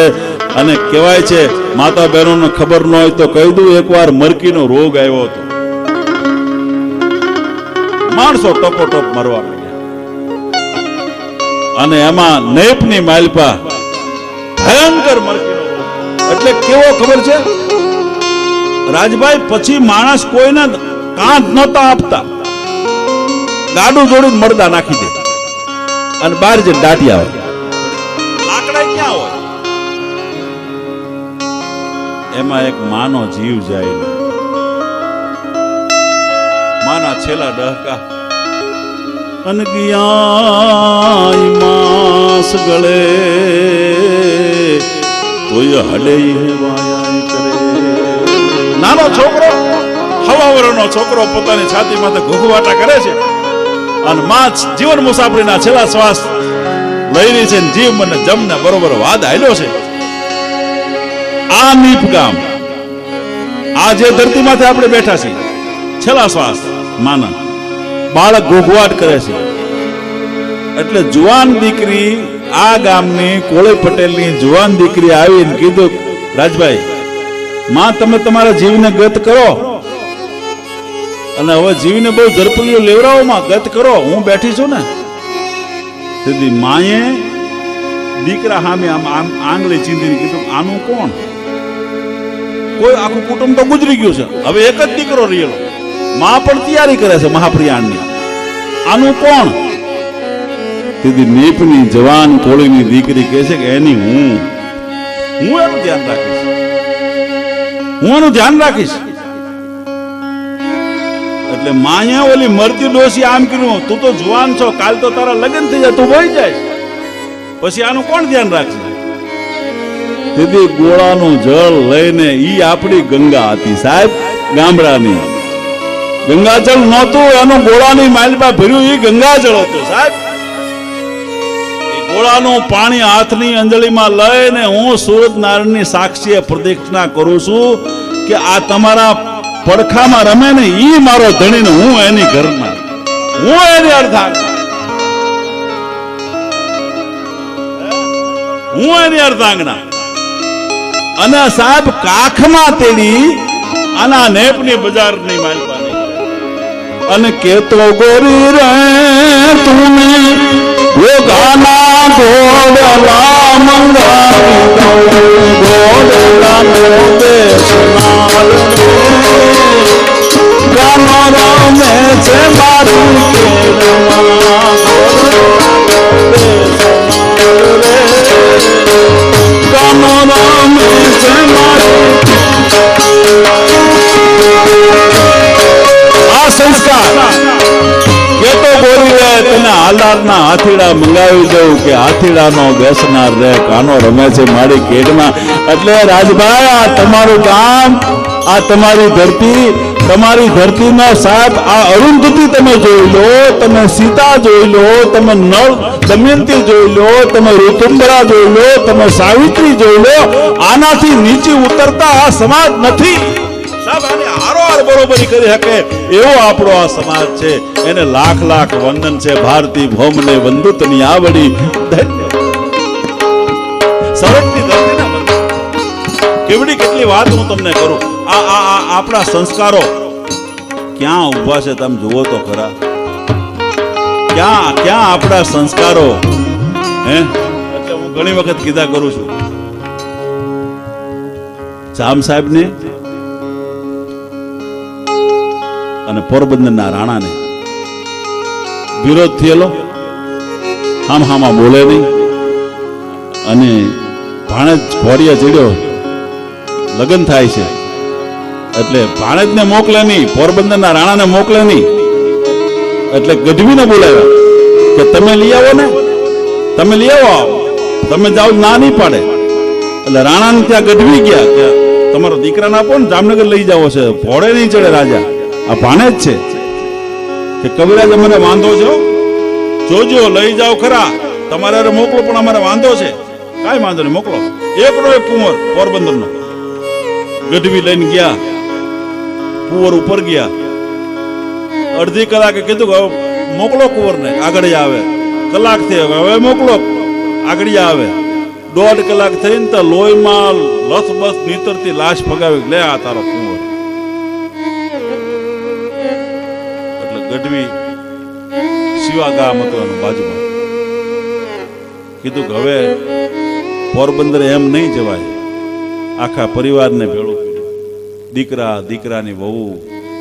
અને કહેવાય છે માતા બહેનોને ખબર ન હોય તો કહી દઉં, એકવાર મરકીનો રોગ આવ્યો હતો, માણસો ટપોટપ મરવા માંડ્યા. અને એમાં નેપની માલપા ભયંકર મરકીનો રોગ. એટલે કેવો ખબર છે રાજભાઈ, પછી માણસ કોઈને કાંત નહોતા આપતા, ગાડું જોડીને મરદા નાખી દે અને બહાર જે દાટી આવે. લાકડા ક્યાં હોય? એમાં એક માનો જીવ જાય, માના છેલ્લા ડહકા અને ગયા માસ ગળે તોય હડે વાયા કરે. નાનો છોકરો, હવા વર્ષનો છોકરો પોતાની છાતી માથે ઘૂઘવાટા કરે છે અને માં જીવન મુસાફરીના છેલ્લા શ્વાસ લઈ રહી છે. જીવ મને જમને બરોબર વાદ આલ્યો છે. આ નીપ ગામ, આ જે ધરતી માથે આપણે બેઠા છીએ, છેલ્લા શ્વાસ માના બાળક ઘૂઘવાટ કરે છે. એટલે જુવાન દીકરી, આ ગામની કોળી પટેલની જુવાન દીકરી આવીને કીધું, રાજભાઈ માં તમે તમારા જીવને ગત કરો અને હવે જીવને બહુ ઝડપીઓ લેવરાવો માં, ગત કરો, હું બેઠી છું ને. તેથી માએ દીકરા સામે આમ આંગળી ચીંધીને કીધું, આનું કોણ? કોઈ આખું કુટુંબ તો ગુજરી ગયું છે, હવે એક જ દીકરો રહેલો. માં પણ તૈયારી કરે છે મહાપ્રિયાણની, આનું કોણ? તેથી નીપની જવાન કોળીની દીકરી કહે છે કે એની હું એનું ધ્યાન રાખીશ, હું એનું ધ્યાન રાખીશ. એટલે માએ ઓલી મરતી ડોસી આમ કીધું, તું તો જુવાન છો, કાલ તો તારા લગ્ન થઈ જાય, તું વહી જાય, પછી આનું કોણ ધ્યાન રાખશે? તેથી ગોળાનું જળ લઈને, ઈ આપણી ગંગા હતી સાહેબ, ગામડાની ગંગાજળ નહોતું, એનું ગોળાની માલમાં ભર્યું ઈ ગંગાજળ હતું સાહેબ. એ ગોળાનું પાણી હાથની અંજળીમાં લઈને હું સૂરજનારાયણની સાક્ષીએ પ્રદક્ષિણા કરું છું કે આ તમારા પડખામાં રમે ને ઈ મારો ધણી ને હું એની ઘરના, હું એની અર્ધાંગના, હું એની અર્ધાંગના. અને સાહેબ કાખમાં તેડી આના નેપની બજારની માલપાની અને કેતો ગોરી રે તુમે ગોગાના ગોડલા મંગાવી ગોડલા નો બેસનાર ગાનો રમે છે મારું કેરમા ગાનો રમે છે મારું. આ સંસ્કાર કેતો ગોરી રે તને હાલારના હાથીડા મંગાવી દઉં કે હાથીડાનો બેસનાર રે કાનો રમે છે મારી કેડમાં. એટલે રાજભાઈ આ તમારું ગામ, આ તમારી ધરતી, તમારી ધરતીના સાહેબ આ અરુંધતી તમે જોઈ લો, તમે સીતા જોઈ લો, તમે નળ દમયંતી જોઈ લો, તમે ઋતુંબરા જોઈ લો, તમે સાવિત્રી જોઈ લો. આનાથી નીચે ઉતરતા આ સમાજ નથી સાહેબ. આને હારોહાર બરોબરી કરી શકે એવો આપણો આ સમાજ છે. એને લાખ લાખ વંદન છે. ભારતી ભૌમને વંદુતની આવડી ધન્ય સરળની ધરતીના વંદન. કેવડી કેટલી વાત હું તમને કરું. આ આપણા સંસ્કારો ક્યાં ઉભા છે તમે જુઓ તો ખરા. ક્યાં આપણા સંસ્કારો હે? એટલે ઘણી વખત કીધા કરું છું. જામ સાહેબ ને અને પોરબંદરના રાણાને વિરોધ થયેલો, હામાં બોલે નહીં, અને ભાણેજ ભોરિયા ચડ્યો, લગ્ન થાય છે એટલે ભાણેજને મોકલે નહીં, પોરબંદરના રાણાને મોકલે નહીં, એટલે ગઢવીને બોલાવ્યા કે તમે લઈ આવો ને, તમે લઈ આવો, તમે જાઓ, ના નહીં પાડે. એટલે રાણાને ત્યાં ગઢવી ગયા કે તમારા દીકરાને આપો ને, જામનગર લઈ જાવો છે, ભોળે નહીં ચડે રાજા, આ ભાણેજ છે. કે કવિરાજ મને વાંધો છે, જોજો લઈ જાઓ ખરા, તમારે મોકલો, પણ અમારે વાંધો છે. કાંઈ વાંધો નહીં, મોકલો. એકનો એક કુંવર પોરબંદરનો ગઢવી લઈને ગયા, કુંવર ઉપર ગયા, અડધી કલાકે કીધું કે મોકલો કુંવરને, આગળ આવે. કલાક થઈ, હવે મોકલો, આગળ આવે. 1.5 કલાક થઈને તો લોહીમાં લથબથ નીતરતી લાશ ફગાવી, લે આ તારો કુંવર. એટલે ગઢવી શિવા ગામ હતું એનું બાજુમાં, કીધું કે હવે પોરબંદર એમ નહીં જવાય. આખા પરિવારને ભેળું કર્યું, દીકરા, દીકરાની વહુ,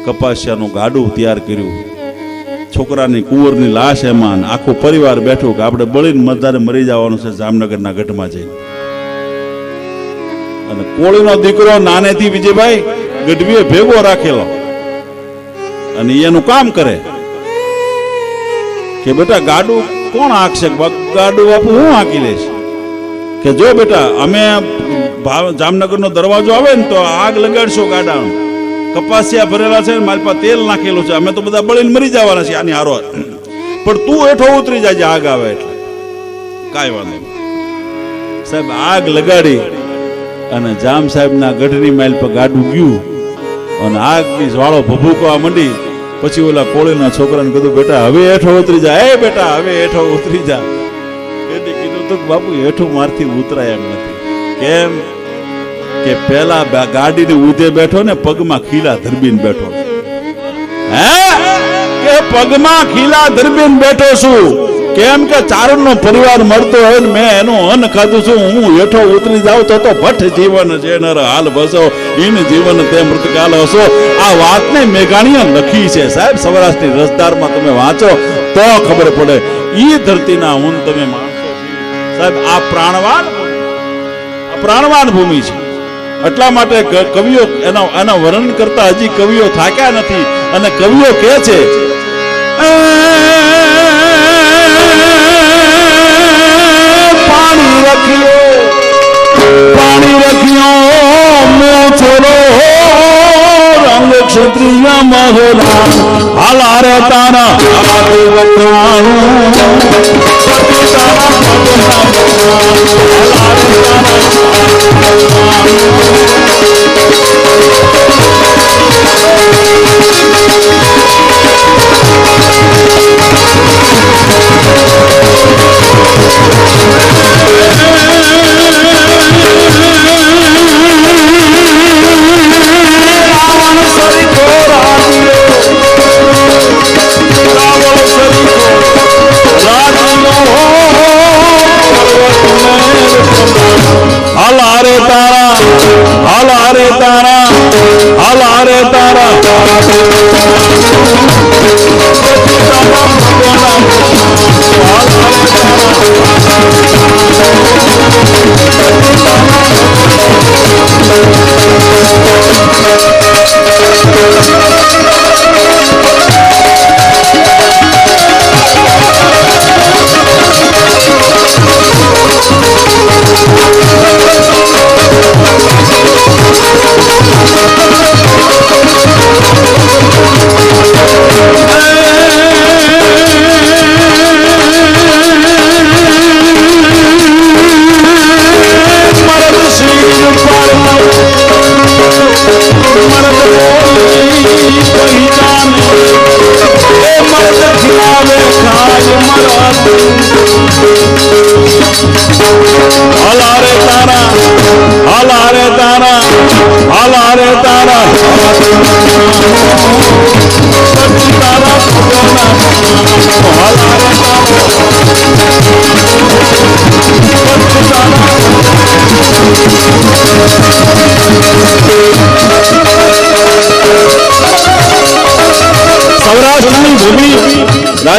કપાસિયાનું ગાડું તૈયાર કર્યું, છોકરાની કુંવરની લાશ એમાં, આખું પરિવાર બેઠું કે આપણે બળીને મધારે મરી જવાનું છે જામનગરના ગઢમાં જઈને. અને કોળીનો દીકરો નાનેથી વિજયભાઈ ગઢવીએ ભેગો રાખેલો, અને એનું કામ કરે કે બેટા ગાડું કોણ હાંકશે? ગાડું બાપુ હું હાંકી લઈશ. કે જો બેટા અમે જામનગરનો દરવાજો આવે ને તો આગ લગાડશો ગાડાનો, કપાસિયા ભરેલા છે, મારી પાસે તેલ નાખેલું છે, અમે તો બધા બળીને મરી જવાના છે આની હારો, પણ તું હેઠો ઉતરી જાય આગ આવે એટલે. કાંઈ વાંધો નહીં સાહેબ. આગ લગાડી અને જામ સાહેબના ગઢની માઇલ પર ગાડું ગયું, અને આગની જ્વાળો ભભૂકવા માંડી. પછી ઓલા કોળીના છોકરાને કીધું બેટા હવે હેઠો ઉતરી જા, એ બેટા હવે હેઠો ઉતરી જા. એને કીધું તો બાપુ હેઠું મારથી ઉતરાય એમ નથી. કેમ કે પેલા ગાડીની ઉધે બેઠો ને પગમાં ખીલા ધરબીને બેઠો, હે કે પગમાં ખીલા ધરબીને બેઠો છું. કેમ કે ચારણનો પરિવાર મળતો હોય ને મેં એનું અન્ન ખાધું છું, હું હેઠો ઉતરી જાઉં તો ભટ્ટ જીવન છે નર હાલ બસો, ઈન જીવન તે મૃતકાલ હશો. આ વાતને મેઘાણીએ લખી છે સાહેબ, સૌરાષ્ટ્રની રસદારમાં તમે વાંચો તો ખબર પડે. ઈ ધરતીના હું તમે માણસો સાહેબ, આ પ્રાણવાન ભૂમિ છે. એટલા માટે કવિઓ એના વર્ણન કરતા હજી કવિઓ થાક્યા નથી, અને કવિઓ કહે છે પાણી રખ્યો મેં છોડો રંગ ક્ષત્રિય મહોલા, હાલા રે તારા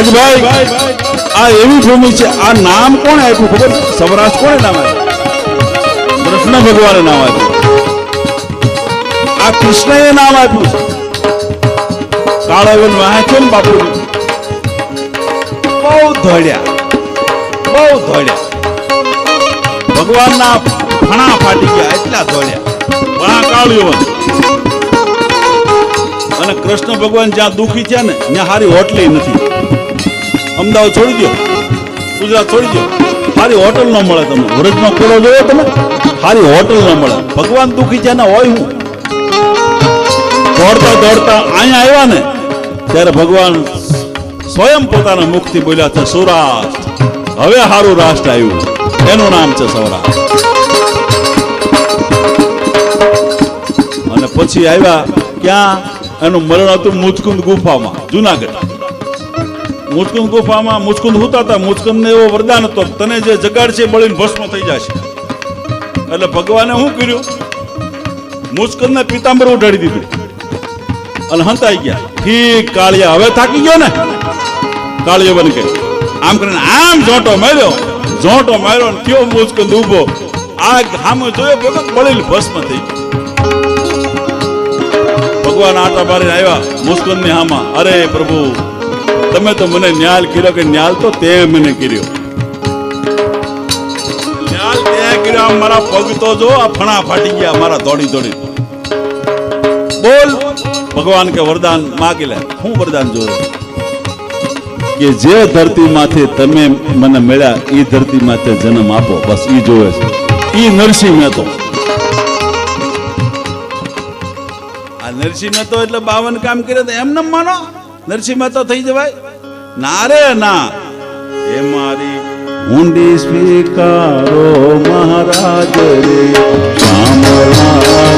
રાજભાઈ, આ એવી ભૂમિ છે, આ નામ કોણે આપ્યું ખબર છે? સૌરાષ્ટ્ર કોણે નામ આપ્યું? કૃષ્ણ ભગવાને નામ આપ્યું. આ કૃષ્ણએ નામ આપ્યું છે. કાળાવેલ વાંચો ને બાપુ, બહુ ધોળ્યા, બહુ ધોળ્યા. ભગવાનના ફણા ફાટી ગયા, એટલા ધોળ્યા. વણા કાળિયો. અને કૃષ્ણ ભગવાન જ્યાં દુખી છે ને, ત્યાં હારી હોટલી નથી. અમદાવાદ છોડી દો, ગુજરાત છોડી દો, હારી હોટલ ન મળે. તમે વ્રજનો કોળો જોયો તમે? હારી હોટલ ન મળે. ભગવાન દુખી છે ને, હોય હું દોડતા દોડતા અહીંયા આવ્યા ને, ત્યારે ભગવાન સ્વયં પોતાના મુખથી બોલ્યા છે, સૌરાષ્ટ્ર હવે હારું રાષ્ટ્ર આવ્યું, એનું નામ છે સૌરાષ્ટ્ર. અને પછી આવ્યા ક્યાં? એનું મરણ હતું મુચકુંદ ગુફામાં, જુનાગઢ. મુચકુંદ ગુફામાં મુચકુંદ હોતા હતા. મુચકુંદને એવો વરદાન હતો, તને જે જગાડશે બળીને ભસ્મ થઈ જશે. એટલે ભગવાને શું કર્યું? મુચકુંદને પીતાંબર ઉઠાડી દીધું અને હંતાઈ ગયા. ઠીક કાળિયા હવે થાકી ગયો ને, કાળિયો બની ગયો. આમ કરીને આમ ઝોંટો માર્યો, ઝોંટો માર્યો, કયો મુચકુંદ ઊભો. આ સામે જોયો ભગત બળીને ભસ્મ થઈ ગયો. ભગવાન આટા મારીને આવ્યા મુસ્કુંદની હામાં. અરે પ્રભુ, તમે તો મને ન્યાલ કર્યો કે ન્યાલ તો તે મને કર્યો. ન્યાલ તે કર્યો. મારા પગ તો જો આ ફણા ફાટી ગયા મારા દોડી દોડી. બોલ ભગવાન કે વરદાન માગી લે. હું વરદાન જોયું કે જે ધરતી માંથી તમે મને મળ્યા એ ધરતી માંથી જન્મ આપો, બસ ઈ જોવે છે. ઈ નરસિંહ મહેતો. નરસિંહ મહેતો એટલે 52 કામ કરે તો એમને માનો નરસિંહ મહેતો થઈ જવાય? ના રે ના. એ મારી ઊંડી સ્વીકારો મહારાજ રે, શામળા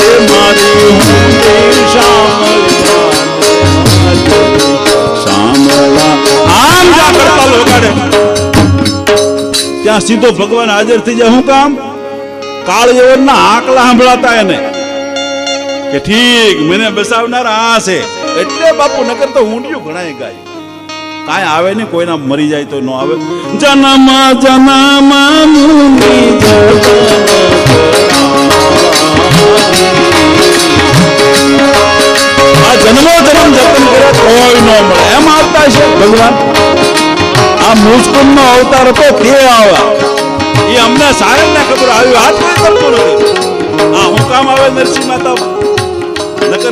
એ મારી ઊંડી શામળા. આમ જા કરતા લોકાડે ત્યાં સીધો ભગવાન હાજર થઈ જાય. શું કામ? કાળિયોના આકલા સાંભળાતા એને કે ઠીક મને બસાવનાર આ છે. એટલે બાપુ નકર તો ઊંડિયું ઘણાય ગાય. કાંઈ આવે ને, કોઈના મરી જાય તો ન આવે. જન્મ જન્મ આ જન્મો જન્મ જતન કરે કોઈ ન મળે એમ આવતા છે ભગવાન. આ મુસ્કુંદ નો અવતાર હતો તે આવ્યા. એ અમને સાહેબ ને ખબર આવી વાત કોઈ કરતો નથી. આ હું કામ આવે નરસિંહ મહેતા? નકર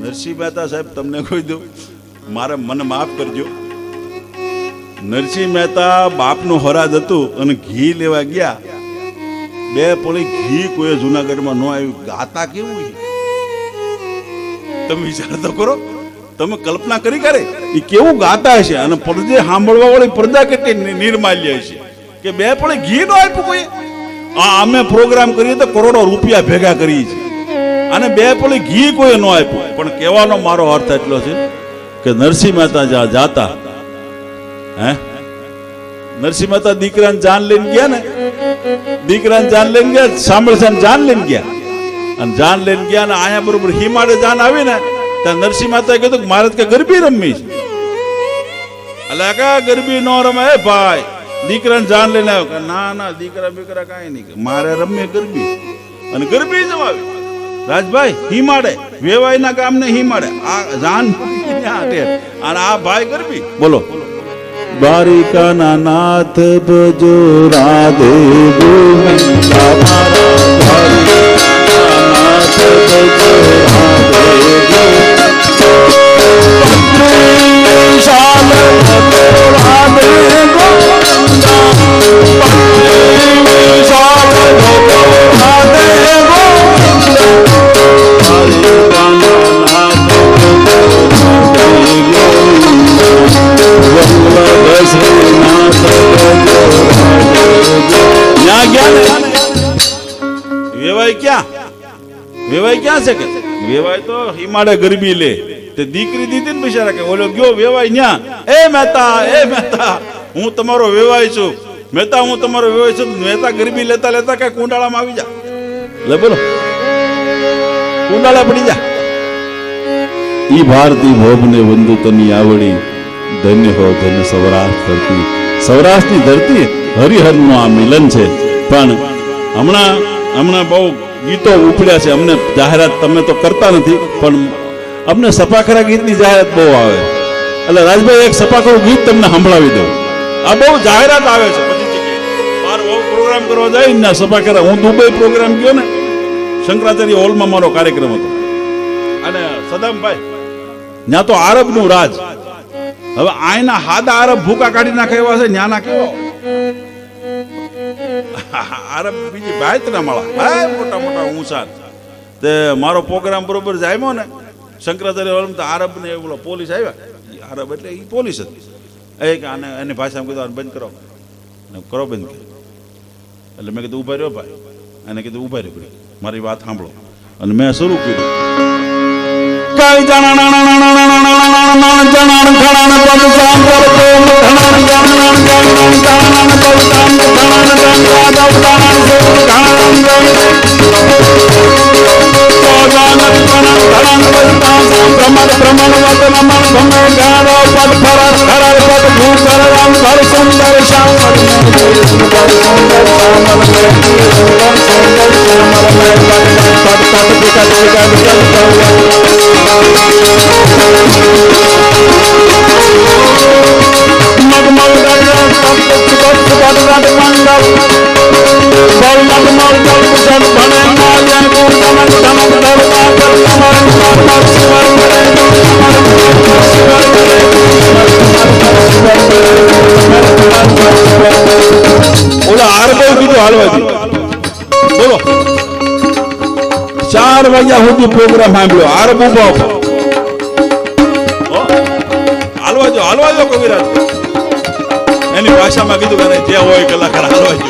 નરસિંહ મહેતા સાહેબ તમને કોઈ દઉં, મારે મને માફ કરજો. નરસિંહ મહેતા બાપનું હરાજ હતું અને ઘી લેવા ગયા. 2 પોળી ઘી કોઈ જુનાગઢમાં ન આવ્યું. ગાતા કેવું છે તમે વિચાર તો કરો. તમે કલ્પના કરી કરે એ કેવું ગાતા હશે. અને પડદે સાંભળવા વાળી પ્રજા કેટલી નિર્માલ્ય હશે કે 2 પોળી ઘી નો આપ્યું કોઈ. અમે પ્રોગ્રામ કરીએ તો કરોડો રૂપિયા ભેગા કરીએ છીએ અને 2 પોળી ઘી કોઈ ન આપ્યું. પણ કહેવાનો મારો અર્થ એટલો છે કે નરસિંહ મહેતા જ્યાં જાતા, હે નરસિંહ મહેતા દીકરાને જાન લઈને ગયા ને, દીકરાને જાન લઈને ગયા, સાંભળશે જાન લઈને ગયા. અને જાન લઈને ગયા ને અહીંયા બરોબર હિમાડે જાન આવી ને, ત્યાં નરસિંહ મહેતાએ કીધું કે મારે કે ગરબી રમવી છે. એટલે કે ગરબી ન રમે ભાઈ, દીકરાને જાન લઈને આવ્યો કે ના ના દીકરા બીકરા કાંઈ નહીં, મારે રમવી ગરબી. અને ગરબી જમાવી રાજભાઈ હિમાડે, વેવાઈના ગામને હિમાડે. આ જાન અને આ ભાઈ ગરબી. બોલો દ્વારિકાના નાથ ભજો રાધે ગોવિંદા, નાથ ભજો વેવાય ક્યાં છે કે વેવાય તો હિમાડે ગરબી લે. તે દીકરી દીધી ને બિચારા કે ઓલો ગયો વેવાય ન્યા. એ મહેતા હું તમારો વેવાય છું. મહેતા હું તમારો વેવાય છું. મહેતા ગરબી લેતા લેતા કઈ કુંડાળામાં આવી જા. લે બોલો કુંડાળા પડી જા. ઈ ભારતી ભોગને વંદુ તની આવડી, ધન્ય હો ધન્ય સૌરાષ્ટ્ર ધરતી. સૌરાષ્ટ્રની ધરતી હરિહરનું આ મિલન છે. પણ હમણાં બહુ ગીતો ઉપડ્યા છે. અમને જાહેરાત તમે તો કરતા નથી, પણ અમને સપાખરા ગીતની જાહેરાત બહુ આવે. એટલે રાજભાઈ એક સપાખરું ગીત તમને સંભળાવી દઉં. આ બહુ જાહેરાત આવે છે બધી જગ્યાએ. મારો પ્રોગ્રામ કરવા જાય ને સપાખરા, હું દુબઈ પ્રોગ્રામ ગયો ને, શંકરાચાર્ય હોલમાં મારો કાર્યક્રમ હતો, અને સદામભાઈ ત્યાં તો આરબનું રાજ. હવે આયના હાદા આરબ ભૂકા કાઢી નાખે એવા છે. ન્યાના કેવો આરબ બીજી ભાઈ ના મળા, મોટા મોટા ઊંચા. તે મારો પ્રોગ્રામ બરોબર જામ્યો ને શંકરાચાર્ય હોલમાં, તો આરબ ને ઓલો પોલીસ આવ્યા. આરબ એટલે એ પોલીસ હતી. એક આને એની ભાષામાં કીધું બંધ કરો, કરો બંધ. એટલે મેં કીધું ઉભા રહ્યો ભાઈ. એને કીધું ઉભા રહ્યો, મારી વાત સાંભળો. અને મેં શરૂ કર્યું. બોલો 4 વાગ્યા સુધી પ્રોગ્રામ સાંભળ્યો. આરબ ઉભો હાલવા જો કવિરાજ. એની ભાષામાં કીધું કે જે હોય કલાકાર હાલવા જો.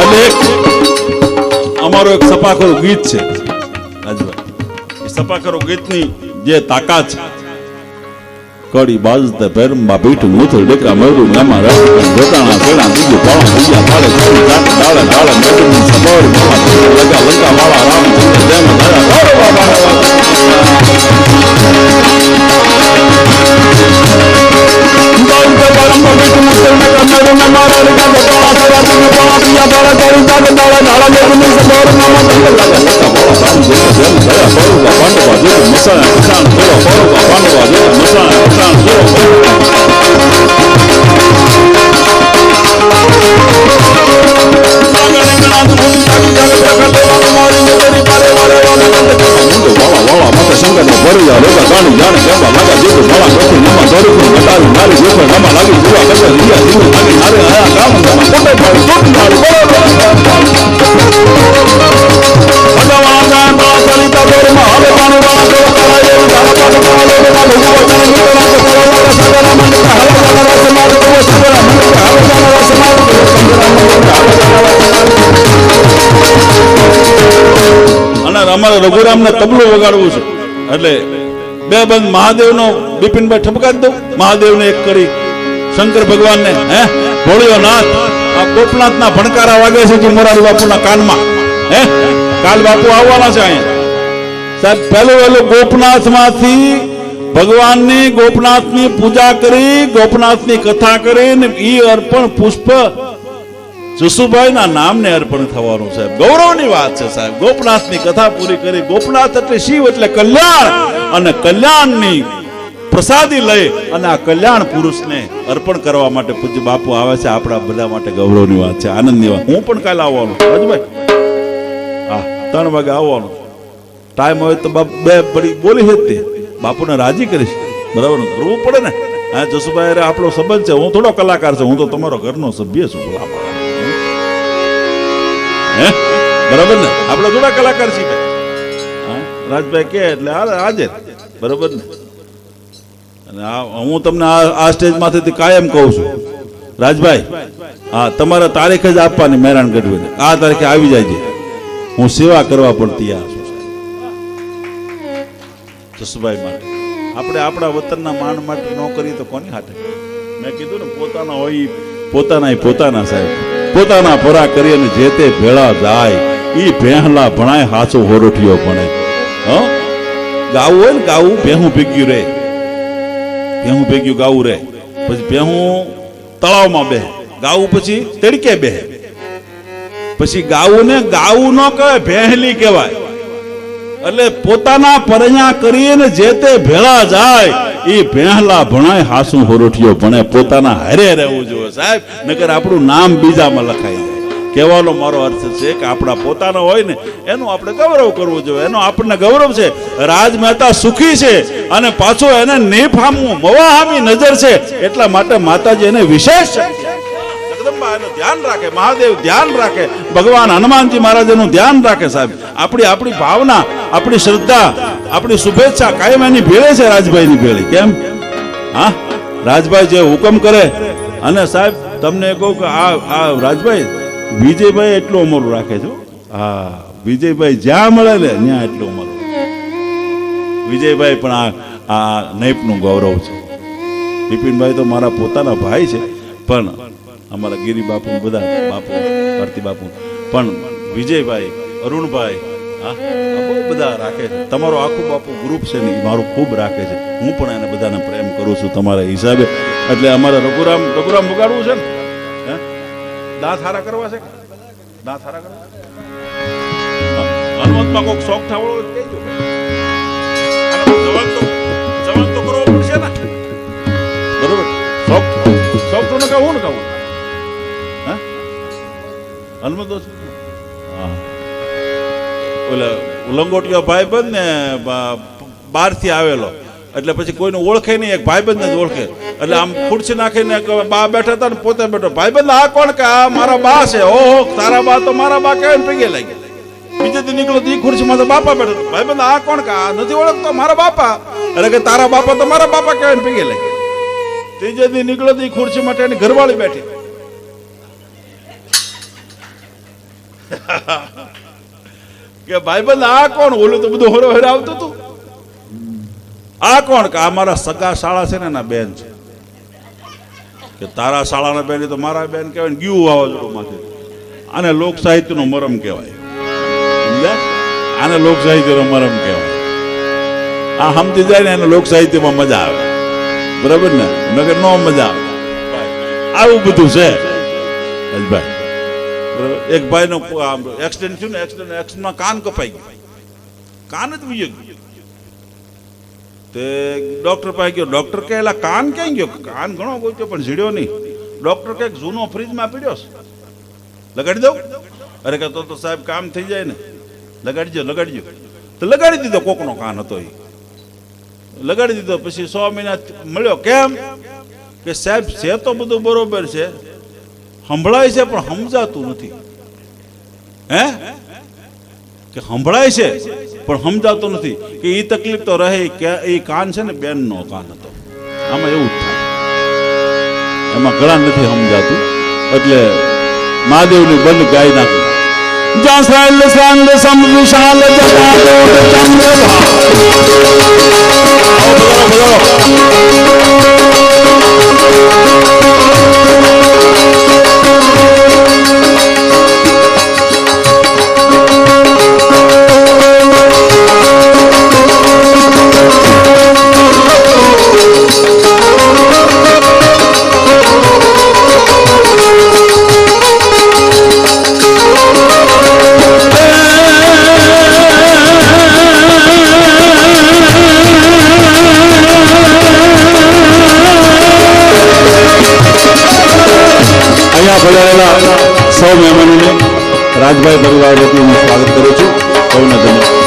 અને અમારો એક સપાખરું ગીત છે રાજભાઈ. સપાખરું ગીતની જે તાકાત છે, કડી બાજતે પેરમાં પીઠ મૂથું ડેકા મરું નામાં રસ જોતાણા પેડા બીજું પાળા બીજા પાળે ડાળે ડાળે મેડું સબોર લગા લંકા વાળા રામ જેમ ધરા અમારે રઘુરામ ને તબલું વગાડવું છે. એટલે બે બંધ મહાદેવ નો બિપિનભાઈ ઠપકા દઉં. મહાદેવ ને એક કરી શંકર ભગવાન ને ભોળિયો નાથ. આ ગોપનાથ ના ભણકારા વાગે છે જે મોરારી બાપુ ના કાનમાં. કાલ બાપુ આવવાના છે અહીંયા સાહેબ. પહેલું ગોપનાથ માંથી ભગવાનની ગોપનાથની પૂજા કરી, ગોપનાથની કથા કરી ને ઈ અર્પણ પુષ્પ જસુભાઈ ના નામને અર્પણ થવાનું સાહેબ. ગૌરવની વાત છે સાહેબ. ગોપનાથની કથા પૂરી કરી. ગોપનાથ એટલે શિવ એટલે કલ્યાણ, અને કલ્યાણની પ્રસાદી લઈ અને આ કલ્યાણ પુરુષને અર્પણ કરવા માટે પૂજ્ય બાપુ આવે છે. આપણા બધા માટે ગૌરવની વાત છે, આનંદની વાત. હું પણ કાલે આવવાનું રાજભાઈ. હા 3 વાગે આવવાનું. ટાઈમ હોય તો બે બડી બોલી છે તે બાપુને રાજી કરીશ. બરાબર ને, કરવું પડે ને. હા જસુભાઈ આપણો સંબંધ છે. હું થોડો કલાકાર છું, હું તો તમારો ઘરનો સભ્ય છું. બરાબર ને, આપણે થોડા કલાકાર છીએ. રાજભાઈ કે એટલે હાજર. બરાબર ને. અને હું તમને આ સ્ટેજ માંથી કાયમ કહું છું રાજભાઈ, હા તમારે તારીખ જ આપવાની મહેરાન ગઢવીને. આ તારીખે આવી જાય છે. હું સેવા કરવા પણ તૈયાર છું જસુભાઈ માટે. આપણે આપણા વતનના માન માટે ન કરીએ તો કોની હાટે? મેં કીધું ને, પોતાના હોય પોતાના સાહેબ. પોતાના પરા કરી અને જે તે ભેળા જાય ઈ ભેહલા ભણાય હાચો હોરઠિયો ભણે. ગાવું હોય ને ગાવું ભેહું ભેગ્યું રહે, ભેહું ભેગ્યું ગાવું રહે, પછી ભેહું તળાવમાં બેહે, ગાવું પછી તડકે બેહે, પછી ગાવું ને ગાવું ન કહેવાય, ભેહલી કહેવાય. એટલે પોતાના પરણ્યા કરીને જે તે ભેળા જાય એ ભેહલા ભણાય, હાસુ હોરોઠિયો ભણે, પોતાના હારે રહેવું જોઈએ સાહેબ, નકર આપણું નામ બીજામાં લખાઈ જાય. કહેવાનો મારો અર્થ છે કે આપણા પોતાના હોય ને એનું આપણે ગૌરવ કરવું જોઈએ, એનો આપણને ગૌરવ છે. રાજ મહેતા સુખી છે અને પાછો એને નેફામું મવાહામી નજર છે, એટલા માટે માતાજી એને વિશેષ જગદંબા એનું ધ્યાન રાખે, મહાદેવ ધ્યાન રાખે, ભગવાન હનુમાનજી મહારાજ એનું ધ્યાન રાખે સાહેબ. આપણી ભાવના, આપણી શ્રદ્ધા, આપણી શુભેચ્છા કાયમ એની ભેળે છે, રાજભાઈની ભેળી. કેમ? હા, રાજભાઈ જે હુકમ કરે. અને સાહેબ તમને કહું કે આ રાજભાઈ વિજયભાઈ એટલું અમારું રાખે છે. હા, વિજયભાઈ જ્યાં મળે ને ત્યાં એટલું અમારું. વિજયભાઈ પણ આ નૈપનું ગૌરવ છે. બિપિનભાઈ તો મારા પોતાના ભાઈ છે, પણ અમારા ગિરી બાપુ બધા બાપુ, ભારતી બાપુ, પણ વિજયભાઈ, અરુણભાઈ, હા, બહુ બધા રાખે છે. તમારો આખું બાપુ ગ્રુપ છે ને એ મારું ખૂબ રાખે છે. હું પણ એને બધાને પ્રેમ કરું છું તમારા હિસાબે. એટલે અમારે રઘુરામ બગાડવું છે ને, દાંત હારા કરવા છે, દાંત હારા કરવા. હનુમંતમાં કોઈક શોખ થાવડો કહેજો, જવાન તો કરવો પડશે ને, બરોબર? શોખ તો ન કહું ને કહું, હા, હનુમંત હા, ઓલા લંગોટિયો ભાઈબંધ ને બહારથી આવેલો, એટલે પછી કોઈને ઓળખે નહીં, એક ભાઈબંધ જ ઓળખે. એટલે આમ ખુરશી નાખીને બા બેઠા હતા ને પોતે બેઠો, ભાઈબંધ આ કોણ? કે આ મારા બા છે. ઓહો, તારા બા તો મારા બા કહેવાય ને પગે લાગી. બીજેથી નીકળો તો એ ખુરશીમાં તો બાપા બેઠો. ભાઈબંધ આ કોણ? કે આ નથી ઓળખતો, મારા બાપા. એટલે કે તારા બાપા તો મારા બાપા કહેવાય ને પગે લાગી. ત્રીજેથી નીકળો તો એ ખુરશી માટે એની ઘરવાળી બેઠી. કે ભાઈબંધ આ કોણ? ઓલું તો બધું હોરો હોરે આવતું હતું. આ કોણ? કે આ મારા સગા શાળા છે ને એના બેન છે. કે તારા શાળાના બેન તો મારા બેન કહેવાય. ગયું વાવાઝોડું માંથી. આને લોક સાહિત્યનો મરમ કહેવાય. સમજ્યા? આને લોક સાહિત્યનો મરમ કહેવાય. આ સમજી જાય ને એને લોક સાહિત્યમાં મજા આવે, બરાબર ને? નગર નો મજા આવે. આવું બધું છે ભાઈ. એક ભાઈ નો એક્સિડન્ટ થયું ને, એક્સિડન્ટમાં કાન કપાઈ ગયું, કાન જ વીજે ગયું. તે ડોક્ટર પાસે ગયો. ડોક્ટર કહે એલા કાન ક્યાં ગયો? કાન ઘણો ગોચ્યો પણ ઝીડ્યો નહીં. ડોક્ટર કહે જૂનો ફ્રીજમાં પીડ્યો છે, લગાડી દઉં? અરે કે તો સાહેબ કામ થઈ જાય ને, લગાડજો. તો લગાડી દીધો. કોકનો કાન હતો એ લગાડી દીધો. પછી 100 મહિના મળ્યો. કેમ? કે સાહેબ છે તો બધું બરોબર છે, સંભળાય છે પણ સમજાતું નથી. હે? કે સંભળાય છે પણ સમજાતું નથી. કે એ તકલીફ તો રહે. કે એ કાન છે ને બેન નો કાન હતો. આમાં એવું જ થાય, એમાં ઘણા નથી સમજાતું. એટલે મહાદેવનું બંધ ગાઈ નાખ્યું. જ્યાં સાલ સાંગ સમ વિશાલ જટાડોળ ચંદ્રભા. સૌ મહેમાનોને રાજભાઈ પરિવાર વતી હું સ્વાગત કરું છું. સૌને મહારાજ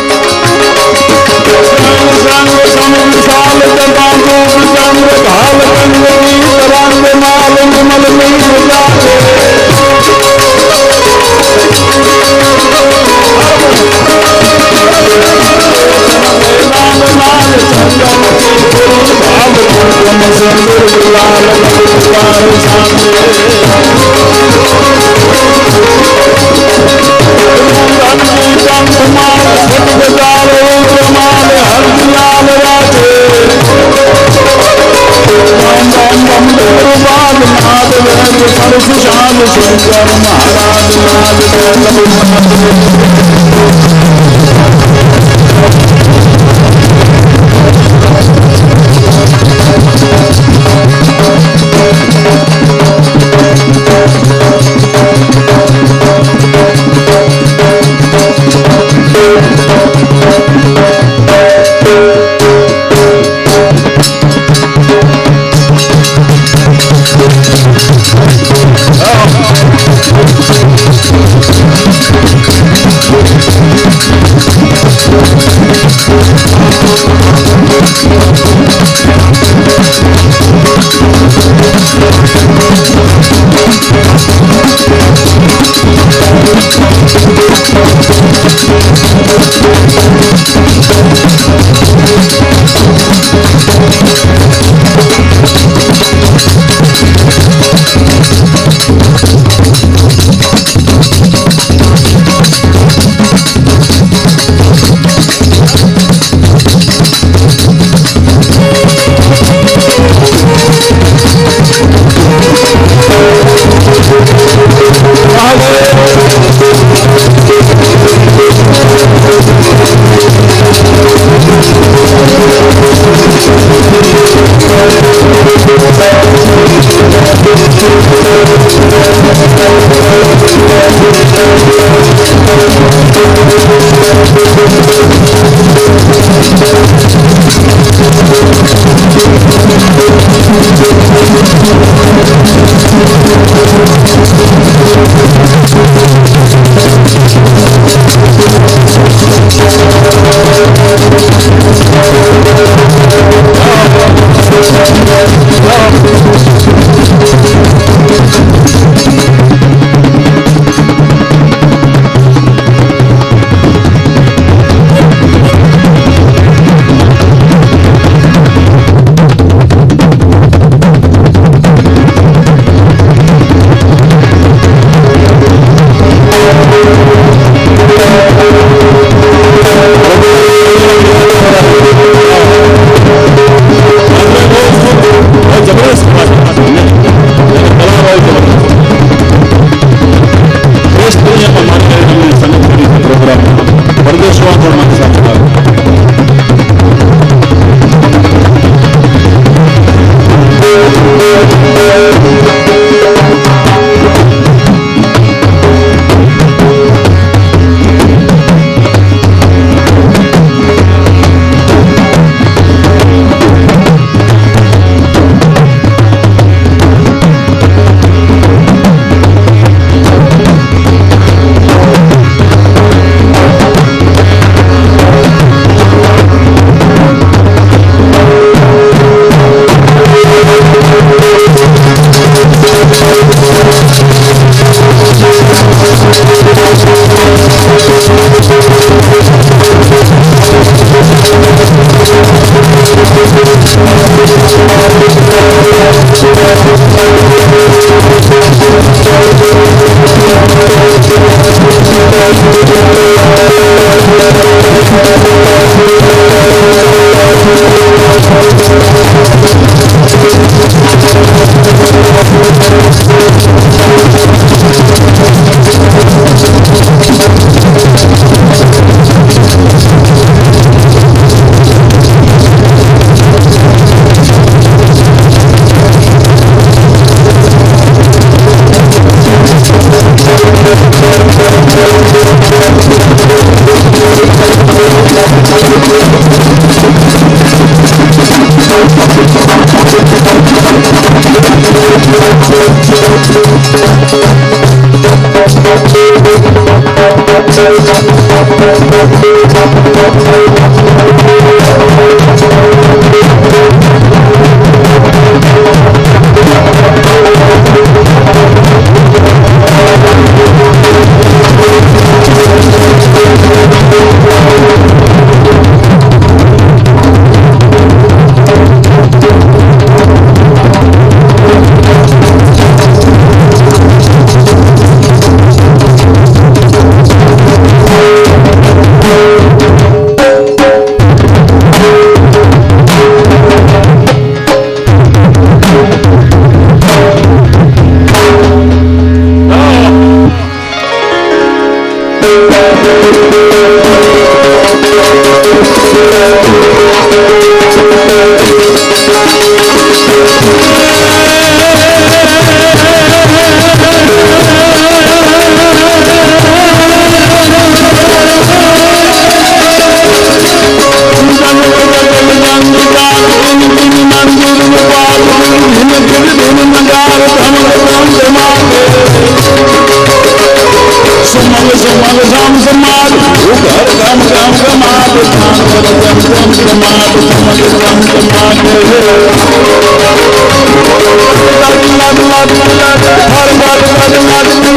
Hare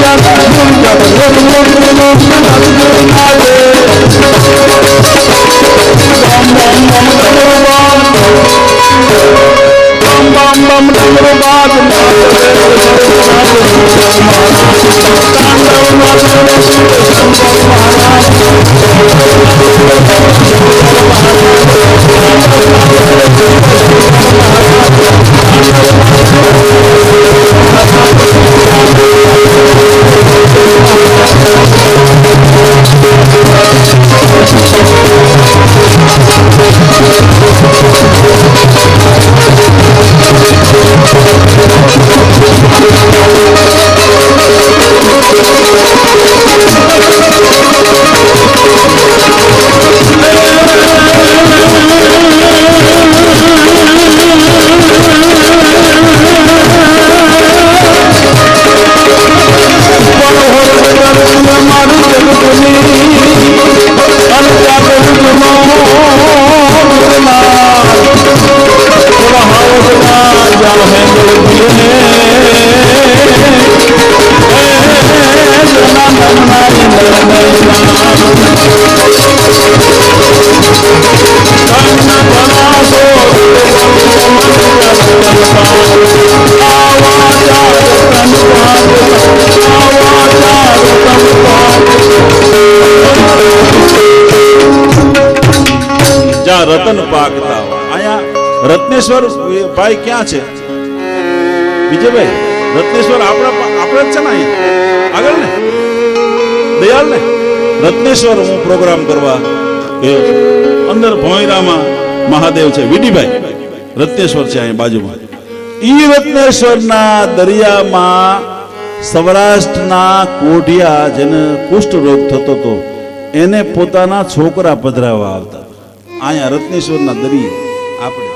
રતન પાકતા આયા રત્નેશ્વર ભાઈ ક્યાં છે? વિજયભાઈ રત્નેશ્વર આપણે જ છે ને અહીંયા આગળ ને દયાલ ને રત્નેશ્વર હું પ્રોગ્રામ કરવા ગયો છું. અંદર ભોંયરામાં મહાદેવ છે. વિડીભાઈ રત્નેશ્વર છે અહીંયા બાજુમાં. ઈ રત્નેશ્વરના દરિયામાં સૌરાષ્ટ્રના કોઢિયા જેને કુષ્ઠ રોગ થતો હતો એને પોતાના છોકરા પધરાવા આવતા. અહીંયા રત્નેશ્વરના દરિયે આપણે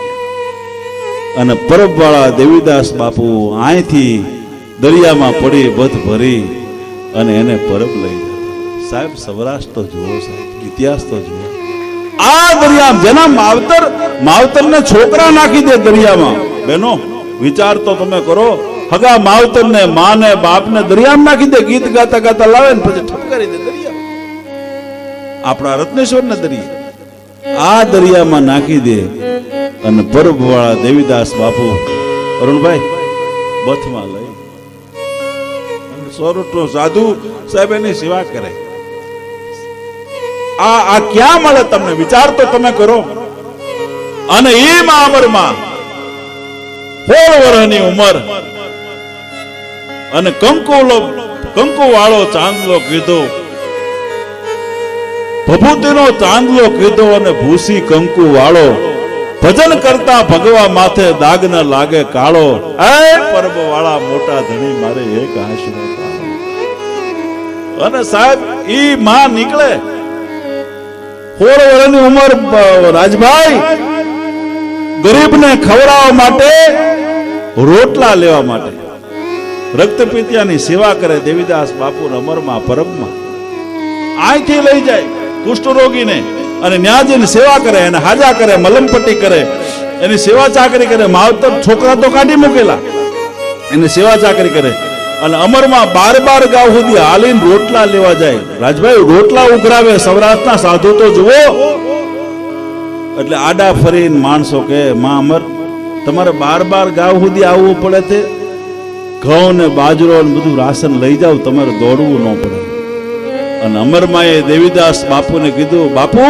અને પરબવાળા દેવીદાસ બાપુ અહીંથી દરિયામાં પડી બધ ભરી અને એને પરબ લઈ જતા. સાહેબ સૌરાષ્ટ્ર તો જુઓ, સાહેબ ઇતિહાસ તો જુઓ. આ દરિયા જેના માવતરને છોકરા નાખી દે દરિયામાં. બેનો વિચાર તો તમે કરો. હગા માવતરને માને બાપને દરિયામાં નાખી દે, ગીત ગાતા ગાતા લાવે ને પછી ઠપકારી દે દરિયા. આપણા રત્નેશ્વરના દરિયા આ દરિયામાં નાખી દે અને પરબવાળા દેવીદાસ બાપુ અરુણભાઈ બથમાં લઈ સોરઠનો સાધુ સાહેબ એની સેવા કરે. આ ક્યાં મળે તમને? વિચાર તો તમે કરો. અને એ અમરમાં 16 વર્ષની ઉંમર અને કંકુ વાળો ચાંદલો કીધો, ભભૂતિનો ચાંદલો કીધો અને ભૂસી કંકુ વાળો, ભજન કરતા ભગવા માથે દાગ ન લાગે કાળો. એ પરબ વાળા મોટા ધણી મારે એક આશરો તારો. અને સાહેબ ઈ માં નીકળે 16 વર્ષની ઉંમર રાજભાઈ ગરીબને ખવડાવવા માટે, રોટલા લેવા માટે રક્તપીતિયાની સેવા કરે. દેવીદાસ બાપુ અમરમાં પરબમાં અહીંથી લઈ જાય કુષ્ઠરોગીને અને ન્યાજીની સેવા કરે, એને હાજા કરે, મલમપટ્ટી કરે, એની સેવા ચાકરી કરે. માવતર છોકરા તો કાઢી મૂકેલા, એની સેવા ચાકરી કરે અને અમરમાં 12 ગાવ સુધી હાલીને રોટલા લેવા જાય. રાજભાઈ રોટલા ઉઘરાવે. સૌરાષ્ટ્રના સાધુ તો જુઓ. એટલે આડા ફરીને માણસો કે માં અમર તમારે 12 ગાવ સુધી આવવું પડે છે, ઘઉં ને બાજરો ને બધું રાશન લઈ જાવ, તમારે દોડવું ન પડે. અને અમરમાએ દેવીદાસ બાપુને કીધું, બાપુ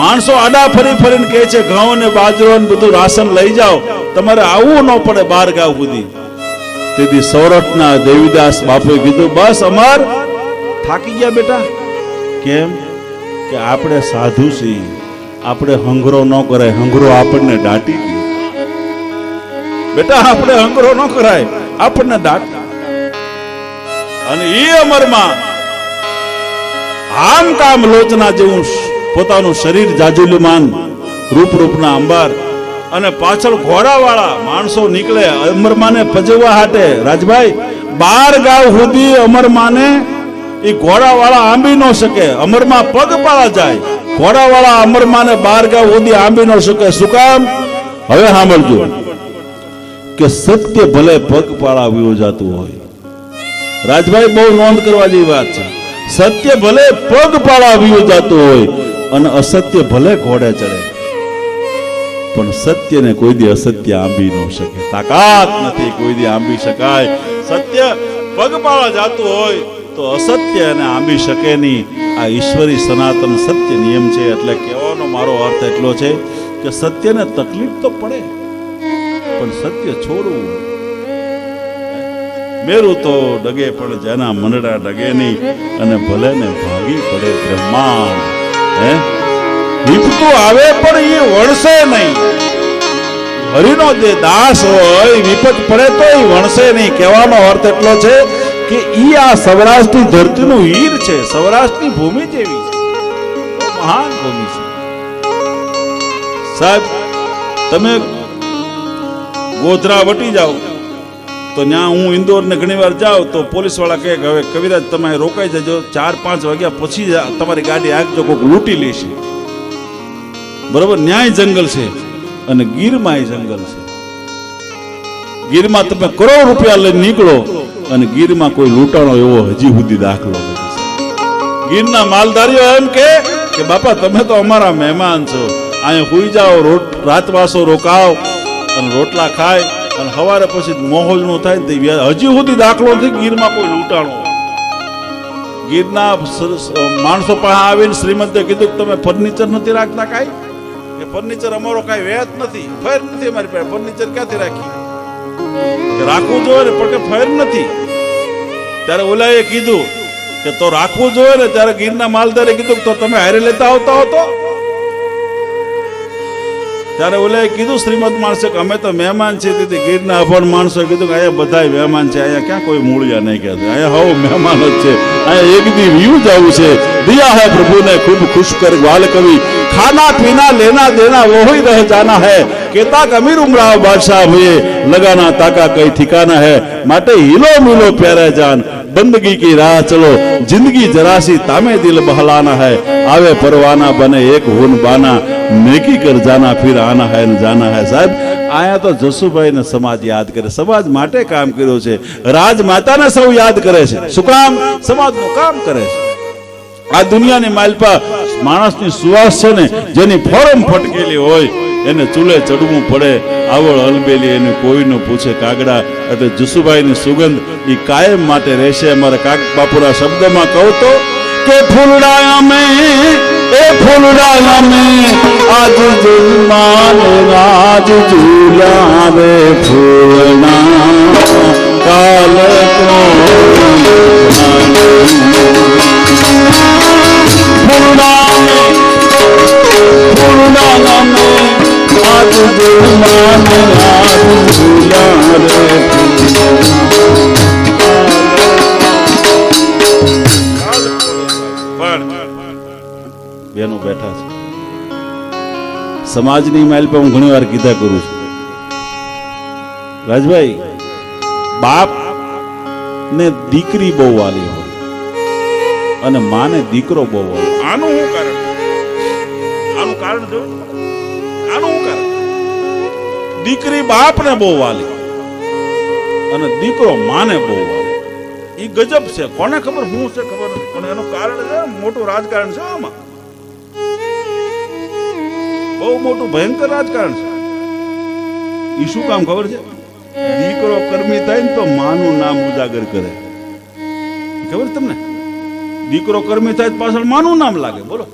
માણસો આડા ફરીને કહે છે ઘઉં ને બાજરો ને બધું રાશન લઈ જાઓ, તમારે આવવું ન પડે 12 ગાવ સુધી. તેથી સૌરઠના દેવીદાસ બાપુએ કીધું, બસ અમર થાકી ગયા બેટા. કેમ કે આપણે સાધુ છીએ, આપણે હંગરો ન કરાય. હંગરો આપણને દાટી દે બેટા, આપણે હંગરો ન કરાય, આપણને દાટ. અને એ અમરમાં આમ કામ લોચના જેવું પોતાનું શરીર જાજુલ્યમાન રૂપના અંબાર અને પાછળ ઘોડાવાળા માણસો નીકળે અમરમાને પજવવા હાટે. રાજભાઈ 12 ગાવ સુધી અમરમાને એ ઘોડાવાળા આંબી ન શકે. અમરમાં પગપાળા જાય, ઘોડાવાળા અમરમાને 12 ગાવ સુધી આંબી ન શકે. શું કામ? હવે સાંભળજો કે સત્ય ભલે પગપાળા વિયો જતું હોય રાજભાઈ બહુ નોંધ કરવા જેવી વાત છે. સત્ય ભલે પગપાળા વીયું જતું હોય અને અસત્ય ભલે ઘોડે ચડે, પણ સત્યને કોઈ દી અસત્ય આંબી ન શકે. તાકાત નથી કોઈ દી આંબી શકાય. સત્ય પગપાળા જાતું હોય તો અસત્ય એને આંબી શકે નહીં. આ ઈશ્વરી સનાતન સત્ય નિયમ છે. એટલે કહેવાનો મારો અર્થ એટલો છે કે સત્યને તકલીફ તો પડે, પણ સત્ય છોડવું. મેરું તો ડગે પણ જેના મનડા ડગે નહીં, અને ભલે ને ભાગી પડે બ્રહ્માંડ. હે વિપતું આવે પણ એ વણશે નહીં. હરિનો જે દાસ હોય વિપત પડે તો એ વણશે નહીં. કહેવાનો અર્થ એટલો છે કે ઈ આ સૌરાષ્ટ્રની ધરતીનું હીર છે. સૌરાષ્ટ્રની ભૂમિ જેવી છે, મહાન ભૂમિ છે. સાહેબ તમે ગોધરા વટી જાઓ તો ત્યાં હું ઇન્દોર ને ઘણી વાર જાઉં તો પોલીસ વાળા કહે કે હવે કવિરાજ તમે રોકાઈ જજો, 4-5 વાગ્યા પછી તમારી ગાડી આગજો, કોઈક લૂંટી લેશે. બરોબર, ન્યાય જંગલ છે અને ગીરમાં જંગલ છે. ગીરમાં તમે કરોડ રૂપિયા લઈને નીકળો અને ગીરમાં કોઈ લૂંટાણો એવો હજી સુધી દાખલો નથી. ગીરના માલધારીઓ એમ કે બાપા તમે તો અમારા મહેમાન છો, અહીંયા સુઈ જાઓ, રાતવાસો રોકાવ અને રોટલા ખાય અને સવારે પછી માહોલ નું થાય. હજી સુધી દાખલો નથી ગીરમાં કોઈ લૂંટાણો. ગીરના માણસો પાસે આવીને શ્રીમંતે કીધું કે તમે ફર્નિચર નથી રાખતા કાંઈ? કે ફર્નિચર અમારો કાંઈ વેત નથી, ફેર નથી અમારી પાસે, ફર્નિચર ક્યાંથી રાખી? રાખવું જોઈએ ને, પણ કે ફેર નથી. ત્યારે ઓલાએ કીધું કે તો રાખવું જોઈએ ને. ત્યારે ગીરના માલદારે કીધું તો તમે હારે લેતા આવતા હો તો. ત્યારે ઓલાએ કીધું શ્રીમંત માણસે કે અમે તો મહેમાન છીએ. તેથી ગીરના અભણ માણસોએ કીધું કે અહીંયા બધા મહેમાન છે, અહીંયા ક્યાં કોઈ મૂળિયા નહીં કહેતું, અહીંયા હવ મહેમાન જ છે, અહીંયા એક દી વ્યૂ જવું છે. દિયા હૈ પ્રભુ ને ખૂબ ખુશ કર ગ્વાલ કવિ, ખાના પીના લેના દેના वो ही रह जाना है, केता अमीर उमराव बादशाह हुए लगाना ताका कई ठिकाना है, माटे हिलो मिलो प्यारे जान, बंदगी की राह चलो, जिंदगी जरासी तामे दिल बहलाना है, आवे परवाना बने एक हुन बाना, नेकी कर जाना फिर आना है न जाना है. साहब आया तो जसुभाई ने समाज याद करे, समाज માટે કામ કર્યો છે. રાજમાતાને સૌ યાદ કરે છે. શું કામ? સમાજનું કામ કરે છે. આ દુનિયાની માલપા માણસની સુવાસ છે ને, જેની ફોરમ ફટકેલી હોય એને ચૂલે ચડવું પડે. આવળ અલબેલી એને કોઈનું પૂછે કાગડા. એટલે જસુભાઈની સુગંધ એ કાયમ માટે રહેશે. અમારા કાક બાપુના શબ્દમાં કહું તો કે ફૂલડા में आज जुलमान राज झूला रे फूलना काल को फूलड़ा में आज जुलमान राज झूला रे બેનો બેઠા છે. સમાજની માઇલ પર હું ઘણી વાર કીધા કરું છું, રાજભાઈ બાપ ને દીકરી બહુ વાલી હોય અને માને દીકરો બહુ વાલી. આનું શું કારણ? આનું કારણ જો આનું શું કારણ? દીકરી બાપ ને બહુ વાલી અને દીકરો માને બહુ વાલી. એ ગજબ છે. કોને ખબર શું છે ખબર નથી, પણ એનું કારણ છે મોટું રાજકારણ છે. આમાં બહુ મોટું ભયંકર રાજકારણ છે. ઈ શું કામ ખબર છે? દીકરો કર્મી થાય ને તો માનું નામ ઉજાગર કરે. ખબર તમને? દીકરો કર્મી થાય પાછળ માનું નામ લાગે. બોલો,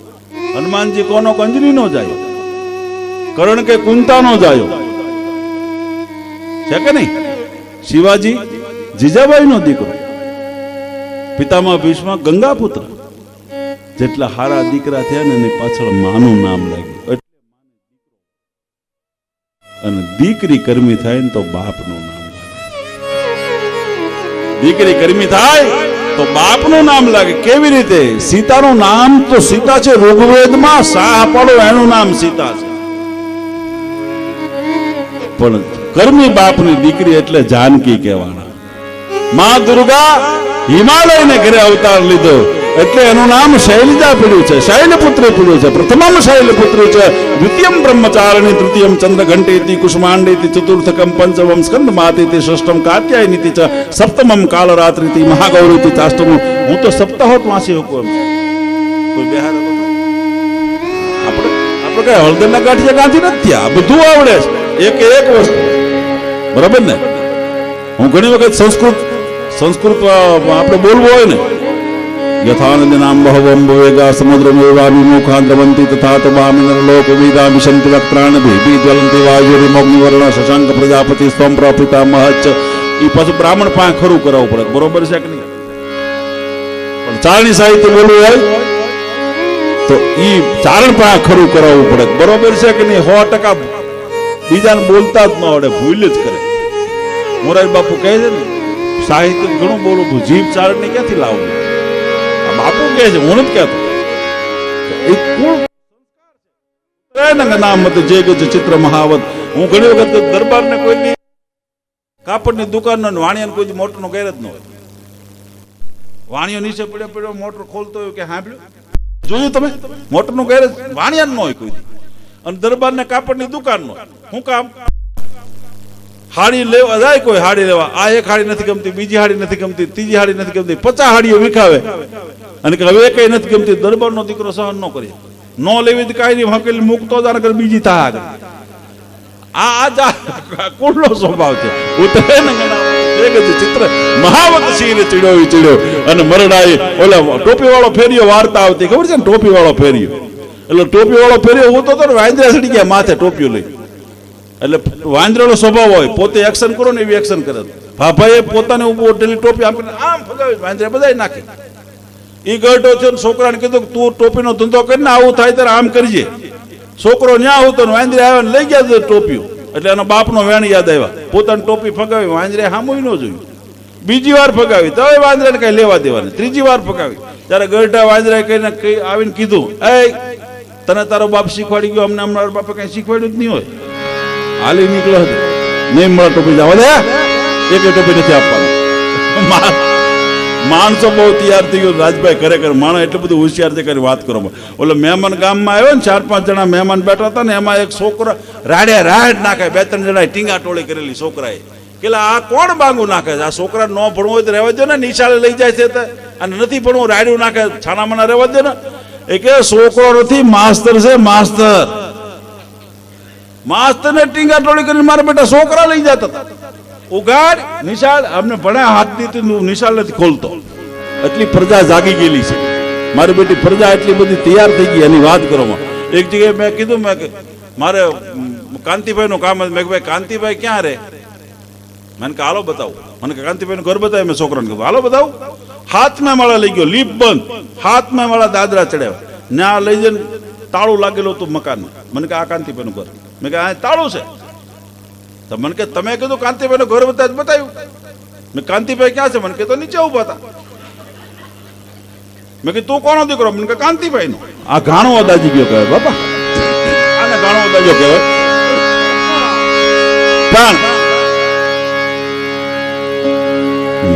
હનુમાનજી કોનો કંજરી નો જાય, કરણ કે કુંતા નો જાયો છે કે નહીં? શિવાજી જીજાબાઈ નો દીકરો, પિતામહ ભીષ્મ ગંગાપુત્ર. જેટલા હારા દીકરા થયા ને એની પાછળ માનું નામ લાગ્યું. અને દીકરી કર્મી થાય ને તો બાપનું નામ લાગે. દીકરી કર્મી થાય તો બાપનું નામ લાગે. કેવી રીતે? સીતાનું નામ તો સીતા છે, ઋગ્વેદમાં શાહ પાડો એનું નામ સીતા છે. પણ કર્મી બાપની દીકરી એટલે જાનકી કહેવાના. માં દુર્ગા હિમાલયને ઘરે અવતાર લીધો એટલે એનું નામ શૈલજા પડ્યું છે, શૈલપુત્રી પડ્યું છે. પ્રથમમ શૈલપુત્રી છે, દ્વિતીયમ બ્રહ્મચારિણી, તૃતીયમ ચંદ્રઘંટેતિ, કુષ્માંડેતિ, ચતુર્થકમ પંચમમ સ્કંદમાતેતિ, ષષ્ઠમ કાત્યાયનીતિ ચ, સપ્તમમ કાલરાત્રિતિ, મહાગૌરીતિ ચાષ્ટમમ. હું તો સપ્તાહોત વાંચી શકું એમ કોઈ બિહાર આપણે કઈ હળદરના ગાંઠિયા ગાંધી નથી, આ બધું આવડે છે, એક વસ્તુ. બરાબર ને? હું ઘણી વખત સંસ્કૃત આપણે બોલવું હોય ને, યથાનંદ નામ બહવમ ભવેગા સમુદ્રમેવાવિમુખાંતવંતિ તથા તવામિનર લોક વિદા વિશંતિ વક્ત્રાણભિ જ્વલંતિ વાયુરિમોગ્નિવર્ણ શશાંક પ્રજાપતિ સ્વમ પ્રપિતા મહચ્ચ. એ પાછું બ્રાહ્મણ પાસે ખરું કરાવવું પડે. બરોબર છે કે નહીં? પણ ચારણી સાહિત્ય બોલવું હોય તો એ ચારણ પાસે ખરું કરાવવું પડે. બરોબર છે કે નહીં? 100% બીજાને બોલતા જ ન આવડે, ભૂલ જ કરે. મોરારી બાપુ કહે છે ને, સાહિત્ય ઘણું બોલું છું, જીભ ચારણ ને ક્યાંથી લાવવું? બાપુ કહે છે, હું નથી કહેતો. નામ જે ચિત્ર મહાવત. હું ઘણી વખત દરબારને કોઈ કાપડની દુકાન વાણિયા કોઈ મોટર નો ગેર જ ન હોય. વાણિયો નીચે પડ્યો મોટર ખોલતો હોય કે સાંભળ્યું જોયું તમે? મોટર નું ગેરેજ વાણિયા ન હોય કોઈ. અને દરબારને કાપડની દુકાન નો શું કામ? હાડી લેવા જાય કોઈ, હાડી લેવા, આ એક હાડી નથી ગમતી, બીજી હાડી નથી ગમતી, ત્રીજી હાડી નથી ગમતી, 50 હાડીઓ વિખાવે અને હવે કઈ નથી ગમતી. દરબારનો દીકરો સહન ન કરે, નો લેવી કઈ નહીં, હકેલી મૂકતો જ બીજી થાય. આ કુળનો સ્વભાવ છે. ઉતરે ને ચિત્ર મહાવત સિંહ ચીડ્યો અને મરડાએ ઓલા ટોપી વાળો ફેરિયો વાર્તા આવતી, ખબર છે ને? ટોપી વાળો ફેરિયો, એટલે ટોપી વાળો ફેરિયો હું તો વાંદરા ચડી ગયા માથે ટોપીઓ લઈ. એટલે વાંદરાનો સ્વભાવ હોય, પોતે એક્શન કરો ને એવી એક્શન કરે. ભાભાએ પોતાને ઉભો ટોપી આપીને આમ ફગાવી વાંદરા બધા નાખી. એ ગઢો છે, છોકરાને કીધું તું ટોપીનો ધંધો કરીને આવું થાય ત્યારે આમ કરજે. છોકરો ન્યા આવતો ને વાંદરે આવ્યા ને લઈ ગયા ટોપીઓ. એટલે એનો બાપનો વેણ યાદ આવ્યા, પોતાની ટોપી ફગાવી, વાંદરે સામું ન જોયું. બીજી વાર ફગાવી તો વાંદરાને કઈ લેવા દેવાની. ત્રીજી વાર ફગાવી ત્યારે ગઢા વાંદરાએ કહીને આવીને કીધું, એ તને તારો બાપ શીખવાડી ગયો, અમને અમારા બાપે કઈ શીખવાડ્યું જ નહીં હોય. હાલી નીકળ્યો હતો, નહીં મળે ટોપી જવા દે, એક ટોપી નથી આપવાનું. માણસો બહુ તૈયાર થઈ ગયો. રાજભાઈ ખરેખર માણસ એટલું બધું હોશિયાર છે કરી વાત કરો. ઓલો મહેમાન ગામમાં આવ્યો ને, 4-5 જણા મહેમાન બેઠા હતા ને, એમાં એક છોકરો રાડ નાખે. 2-3 જણા ટીંગા ટોળી કરેલી છોકરાએ કે આ કોણ બાંગુ નાખે છે? આ છોકરા ન ભણવું હોય તો રહેવા દો ને, નિશાળે લઈ જાય છે અને નથી ભણવું રાડ્યું નાખે, છાનામાના રહેવા દો ને. એ કે છોકરો નથી, માસ્તર છે, માસ્તર ને ટીંગા ટોળી કરીને મારા બેટા છોકરા લઈ જતા હતા. ઉગાડ નિશાળ અમને ભણ્યા હાથથી નિશાળ નથી ખોલતો. એટલી પ્રજા જાગી ગયેલી છે મારી બેટી. પ્રજા એટલી બધી તૈયાર થઈ ગઈ એની વાત કરો. એક જગ્યાએ મેં કીધું, મારે કાંતિભાઈ નું કામ, મેં ભાઈ કાંતિભાઈ ક્યાં રે? મને કે હાલો બતાવું. મને કે કાંતિભાઈ નું ઘર બતાવે. મેં છોકરાને કીધું હાલો બતાવું. હાથમાં માળા લઈ ગયો, લીપ બંધ, હાથમાં માળા દાદરા ચડ્યા. ત્યાં લઈ જઈને તાળું લાગેલું હતું મકાન. મને કે આ કાંતિભાઈ નું ઘર. મેં કે આ તાળું છે. તો મને કે તમે કીધું કાંતિભાઈ નું ઘર બતાવ્યું. મેં કાંતિભાઈ ક્યાં છે? મને કે તો નીચે ઉભા હતા. મેં કીધું તું કોનો દીકરો? મને કે કાંતિભાઈ નો. આ ઘાણો અદાજી ગયો કહેવાય બાપા, આને ઘાણો અદાજો કહેવાય. પણ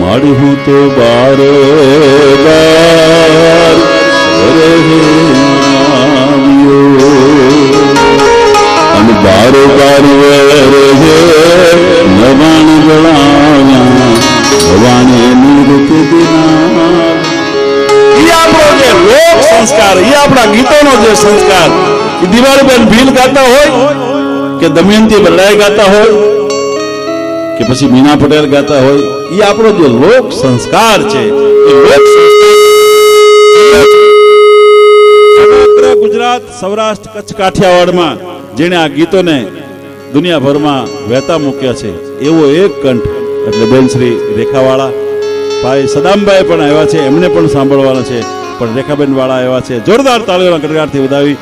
માડી હું તો બારે બાર અને બારો બાર નવાણ ગળાવ્યા ભવાણી નિવૃત્તિ દિના. લોક સંસ્કાર, એ આપણા ગીતોનો જે સંસ્કાર, એ દિવાળીબેન ભીલ ગાતા હોય કે દમયંતી બરડાઈ ગાતા હોય કે પછી મીના પટેલ ગાતા હોય, એ આપણો જે લોક સંસ્કાર છે. એ લોક સમગ્ર ગુજરાત, સૌરાષ્ટ્ર, કચ્છ, કાઠિયાવાડમાં જેણે આ ગીતોને દુનિયાભરમાં વહેતા મૂક્યા છે, એવો એક કંઠ એટલે બેન શ્રી રેખાવાળા ભાઈ સદામભાઈ પણ આવ્યા છે, એમને પણ સાંભળવાના છે. પણ રેખાબેન વાળા આવ્યા છે. જોરદાર તાળીઓના ગડગડાટથી વધાવી.